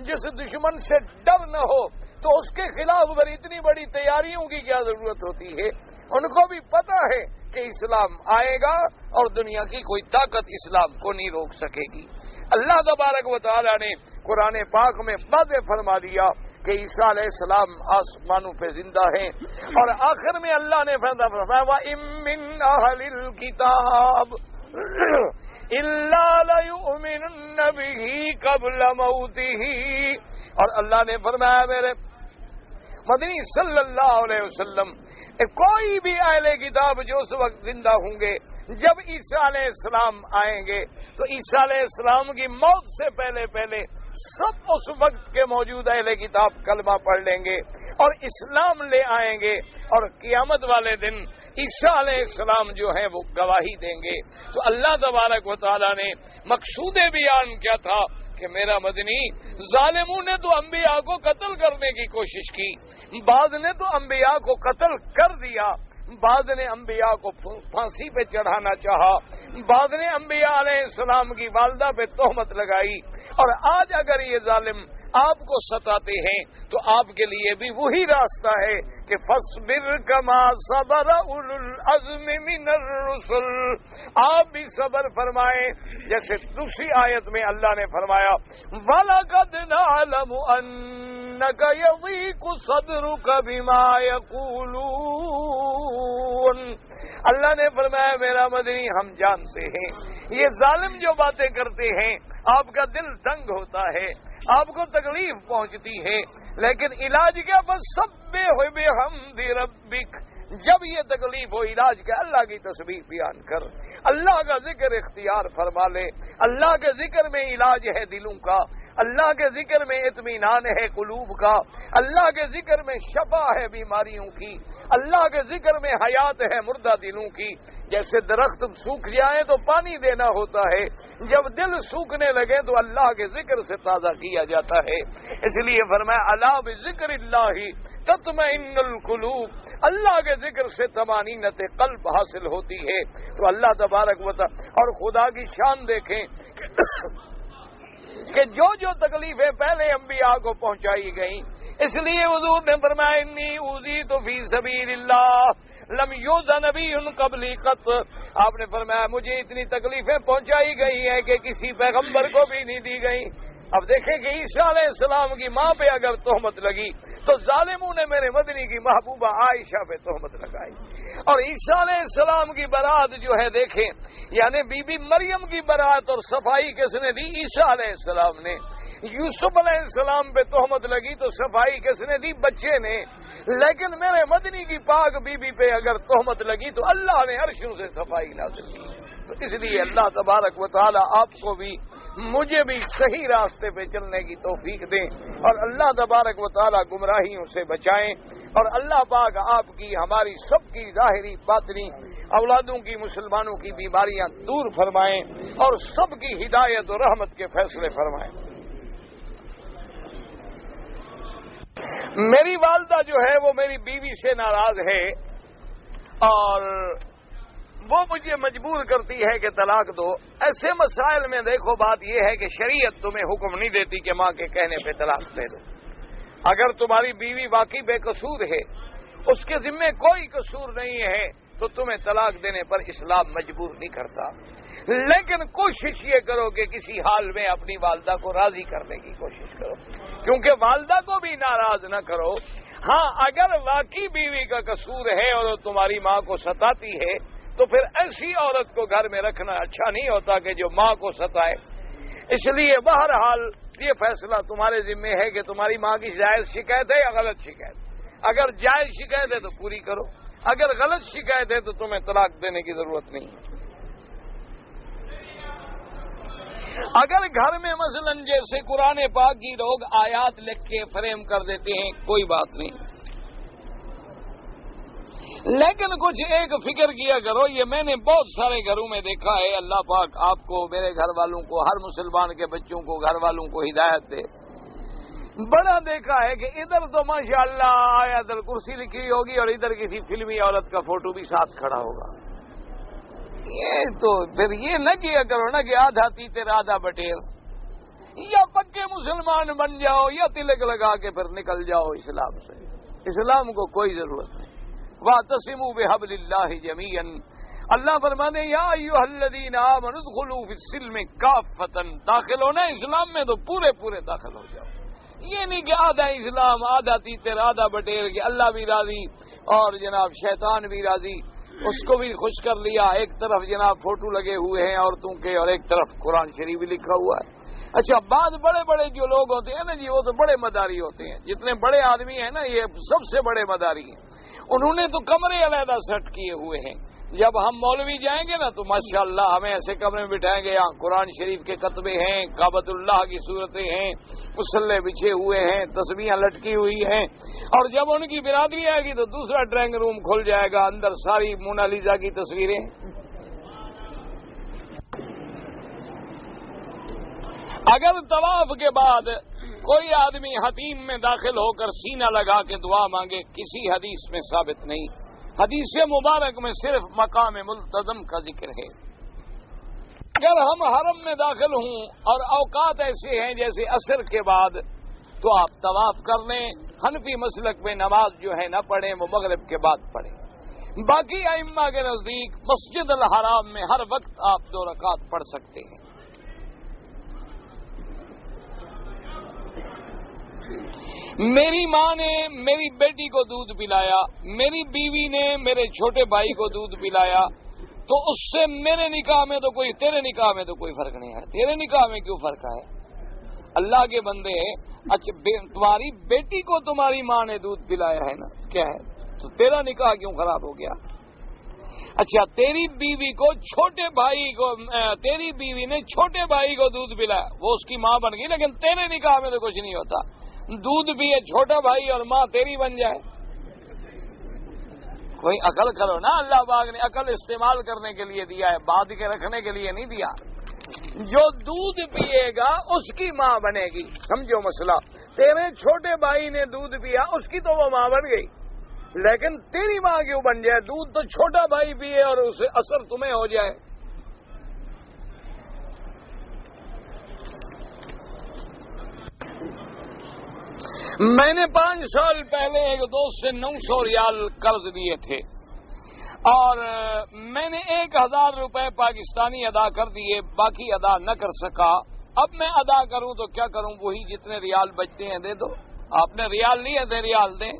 جس دشمن سے ڈر نہ ہو، تو اس کے خلاف پر اتنی بڑی تیاریوں کی کیا ضرورت ہوتی ہے؟ ان کو بھی پتا ہے کہ اسلام آئے گا اور دنیا کی کوئی طاقت اسلام کو نہیں روک سکے گی۔ اللہ تبارک و تعالی نے قرآن پاک میں واضح فرما دیا کہ عیسیٰ علیہ السلام آسمانوں پہ زندہ ہیں، اور آخر میں اللہ نے فرمایا وَإِن مِّنْ أَهْلِ الْكِتَابِ إِلَّا لَيُؤْمِنُنَّ بِهِ قَبْلَ مَوْتِهِ، اور اللہ نے فرمایا میرے مدنی صلی اللہ علیہ وسلم، کوئی بھی اہل کتاب جو اس وقت زندہ ہوں گے جب عیسیٰ علیہ السلام آئیں گے تو عیسیٰ علیہ السلام کی موت سے پہلے سب اس وقت کے موجود اہل کتاب کلمہ پڑھ لیں گے اور اسلام لے آئیں گے، اور قیامت والے دن عیسیٰ علیہ السلام جو ہیں وہ گواہی دیں گے۔ تو اللہ تبارک و تعالیٰ نے مقصود بیان کیا تھا کہ میرا مدنی، ظالموں نے تو انبیاء کو قتل کرنے کی کوشش کی، بعض نے تو انبیاء کو قتل کر دیا، بعض نے انبیاء کو پھانسی پہ چڑھانا چاہا، بعض نے انبیاء علیہ السلام کی والدہ پہ تہمت لگائی، اور آج اگر یہ ظالم آپ کو ستاتے ہیں تو آپ کے لیے بھی وہی راستہ ہے کہ فَاصْبِرْ كَمَا صَبَرَ أُولُو الْعَزْمِ مِنَ الرُّسُلِ، آپ بھی صبر فرمائیں جیسے دوسری آیت میں اللہ نے فرمایا وَلَقَدْ نَعْلَمُ أَنَّكَ يَضِيقُ صَدْرُكَ بِمَا يَقُولُونَ، اللہ نے فرمایا میرا مدنی ہم جانتے ہیں یہ ظالم جو باتیں کرتے ہیں آپ کا دل تنگ ہوتا ہے، آپ کو تکلیف پہنچتی ہے، لیکن علاج کیا؟ فَسَبِّحْ بِحَمْدِ رَبِّكَ، جب یہ تکلیف ہو علاج کا اللہ کی تسبیح بیان کر، اللہ کا ذکر اختیار فرما لے، اللہ کے ذکر میں علاج ہے دلوں کا، اللہ کے ذکر میں اطمینان ہے قلوب کا، اللہ کے ذکر میں شفا ہے بیماریوں کی، اللہ کے ذکر میں حیات ہے مردہ دلوں کی۔ جیسے درخت سوکھ جائے تو پانی دینا ہوتا ہے، جب دل سوکھنے لگے تو اللہ کے ذکر سے تازہ کیا جاتا ہے۔ اس لیے فرمایا الا بذکر اللہ تطمئن القلوب، اللہ کے ذکر سے طمانینت قلب حاصل ہوتی ہے۔ تو اللہ تبارک و تعالی، اور خدا کی شان دیکھیں کہ جو تکلیفیں پہلے انبیاء کو پہنچائی گئیں، اس لیے حضور نے فرمایا انی اوذیت فی سبیل اللہ لم یؤذ نبی قبلی قط، آپ نے فرمایا مجھے اتنی تکلیفیں پہنچائی گئی ہیں کہ کسی پیغمبر کو بھی نہیں دی گئی۔ اب دیکھیں کہ عیسیٰ علیہ السلام کی ماں پہ اگر تہمت لگی تو ظالموں نے میرے مدنی کی محبوبہ عائشہ پہ تہمت لگائی، اور عیسیٰ علیہ السلام کی برات جو ہے دیکھیں، یعنی بی بی مریم کی برات اور صفائی کس نے دی؟ عیسیٰ علیہ السلام نے۔ یوسف علیہ السلام پہ تہمت لگی تو صفائی کس نے دی؟ بچے نے۔ لیکن میرے مدنی کی پاک بی بی پہ اگر تہمت لگی تو اللہ نے عرشوں سے صفائی نازل کی۔ تو اس لیے اللہ تبارک و تعالی آپ کو بھی مجھے بھی صحیح راستے پہ چلنے کی توفیق دیں، اور اللہ تبارک و تعالی گمراہیوں سے بچائیں، اور اللہ پاک آپ کی ہماری سب کی ظاہری باطنی اولادوں کی مسلمانوں کی بیماریاں دور فرمائیں، اور سب کی ہدایت و رحمت کے فیصلے فرمائیں۔ میری والدہ جو ہے وہ میری بیوی سے ناراض ہے، اور وہ مجھے مجبور کرتی ہے کہ طلاق دو۔ ایسے مسائل میں دیکھو بات یہ ہے کہ شریعت تمہیں حکم نہیں دیتی کہ ماں کے کہنے پہ طلاق دے دو۔ اگر تمہاری بیوی واقعی بے قصور ہے، اس کے ذمے کوئی قصور نہیں ہے، تو تمہیں طلاق دینے پر اسلام مجبور نہیں کرتا، لیکن کوشش یہ کرو کہ کسی حال میں اپنی والدہ کو راضی کرنے کی کوشش کرو، کیونکہ والدہ کو بھی ناراض نہ کرو۔ ہاں اگر واقعی بیوی کا قصور ہے اور وہ تمہاری ماں کو ستاتی ہے تو پھر ایسی عورت کو گھر میں رکھنا اچھا نہیں ہوتا کہ جو ماں کو ستائے۔ اس لیے بہرحال یہ فیصلہ تمہارے ذمہ ہے کہ تمہاری ماں کی جائز شکایت ہے یا غلط شکایت۔ اگر جائز شکایت ہے تو پوری کرو، اگر غلط شکایت ہے تو تمہیں طلاق دینے کی ضرورت نہیں۔ اگر گھر میں مثلا جیسے قرآن پاک کی لوگ آیات لکھ کے فریم کر دیتے ہیں، کوئی بات نہیں، لیکن کچھ ایک فکر کیا کرو، یہ میں نے بہت سارے گھروں میں دیکھا ہے، اللہ پاک آپ کو، میرے گھر والوں کو، ہر مسلمان کے بچوں کو، گھر والوں کو ہدایت دے۔ بڑا دیکھا ہے کہ ادھر تو ماشاءاللہ آیت الکرسی لکھی ہوگی اور ادھر کسی فلمی عورت کا فوٹو بھی ساتھ کھڑا ہوگا۔ یہ تو پھر یہ نہ کیا کرو نا کہ آدھا تیتر آدھا بٹیر، یا پکے مسلمان بن جاؤ یا تلک لگا کے پھر نکل جاؤ اسلام سے۔ اسلام کو کوئی ضرورت نہیں۔ وَاعْتَصِمُوا بِحَبْلِ اللَّهِ جَمِيعًا، اللہ فرماتے ہیں یا ایھا الذین آمنوا ادخلوا فی السلم کافۃ، داخل ہونا اسلام میں تو پورے پورے داخل ہو جاؤ۔ یہ نہیں کہ آدھا اسلام آدھا تیتر آدھا بٹیر، کہ اللہ بھی راضی اور جناب شیطان بھی راضی، اس کو بھی خوش کر لیا، ایک طرف جناب فوٹو لگے ہوئے ہیں عورتوں کے اور ایک طرف قرآن شریف بھی لکھا ہوا ہے۔ اچھا، بعض بڑے بڑے جو لوگ ہوتے ہیں نا جی، وہ تو بڑے مداری ہوتے ہیں، جتنے بڑے آدمی ہیں نا یہ سب سے بڑے مداری ہیں، انہوں نے تو کمرے علیحدہ سیٹ کیے ہوئے ہیں۔ جب ہم مولوی جائیں گے نا تو ماشاءاللہ ہمیں ایسے کمرے میں بٹھائیں گے، یہاں قرآن شریف کے کتبے ہیں، کعبۃ اللہ کی صورتیں ہیں، مصلے بچھے ہوئے ہیں، تسبیحاں لٹکی ہوئی ہیں، اور جب ان کی برادری آئے گی تو دوسرا ڈرائنگ روم کھل جائے گا، اندر ساری مونالیزا کی تصویریں۔ اگر طواف کے بعد کوئی آدمی حتیم میں داخل ہو کر سینہ لگا کے دعا مانگے، کسی حدیث میں ثابت نہیں۔ حدیث مبارک میں صرف مقام ملتزم کا ذکر ہے۔ اگر ہم حرم میں داخل ہوں اور اوقات ایسے ہیں جیسے عصر کے بعد، تو آپ طواف کر لیں۔ حنفی مسلک میں نماز جو ہے نہ پڑھیں، وہ مغرب کے بعد پڑھیں۔ باقی ائمہ کے نزدیک مسجد الحرام میں ہر وقت آپ 2 رکعت پڑھ سکتے ہیں۔ میری ماں نے میری بیٹی کو دودھ پلایا، میری بیوی نے میرے چھوٹے بھائی کو دودھ پلایا، تو اس سے میرے نکاح میں تو کوئی، تیرے نکاح میں تو کوئی فرق نہیں ہے۔ تیرے نکاح میں کیوں فرق ہے؟ اللہ کے بندے، اچھا تمہاری بیٹی کو تمہاری ماں نے دودھ پلایا ہے نا، کیا ہے تو تیرا نکاح کیوں خراب ہو گیا؟ اچھا تیری بیوی کو چھوٹے بھائی کو، تیری بیوی نے چھوٹے بھائی کو دودھ پلایا، وہ اس کی ماں بن گئی، لیکن تیرے نکاح میں تو کچھ نہیں ہوتا۔ دودھ پیے چھوٹا بھائی اور ماں تیری بن جائے۔ کوئی عقل کرو نا، اللہ پاک نے عقل استعمال کرنے کے لیے دیا ہے، باندھ کے رکھنے کے لیے نہیں دیا۔ جو دودھ پیے گا اس کی ماں بنے گی، سمجھو مسئلہ۔ تیرے چھوٹے بھائی نے دودھ پیا، اس کی تو وہ ماں بن گئی، لیکن تیری ماں کیوں بن جائے؟ دودھ تو چھوٹا بھائی پیے اور اسے اثر تمہیں ہو جائے۔ میں نے 5 سال پہلے ایک دوست سے 900 ریال قرض دیے تھے اور میں نے 1000 روپے پاکستانی ادا کر دیے، باقی ادا نہ کر سکا۔ اب میں ادا کروں تو کیا کروں؟ وہی جتنے ریال بچتے ہیں دے دو۔ آپ نے ریال لیے تھے، ریال دیں۔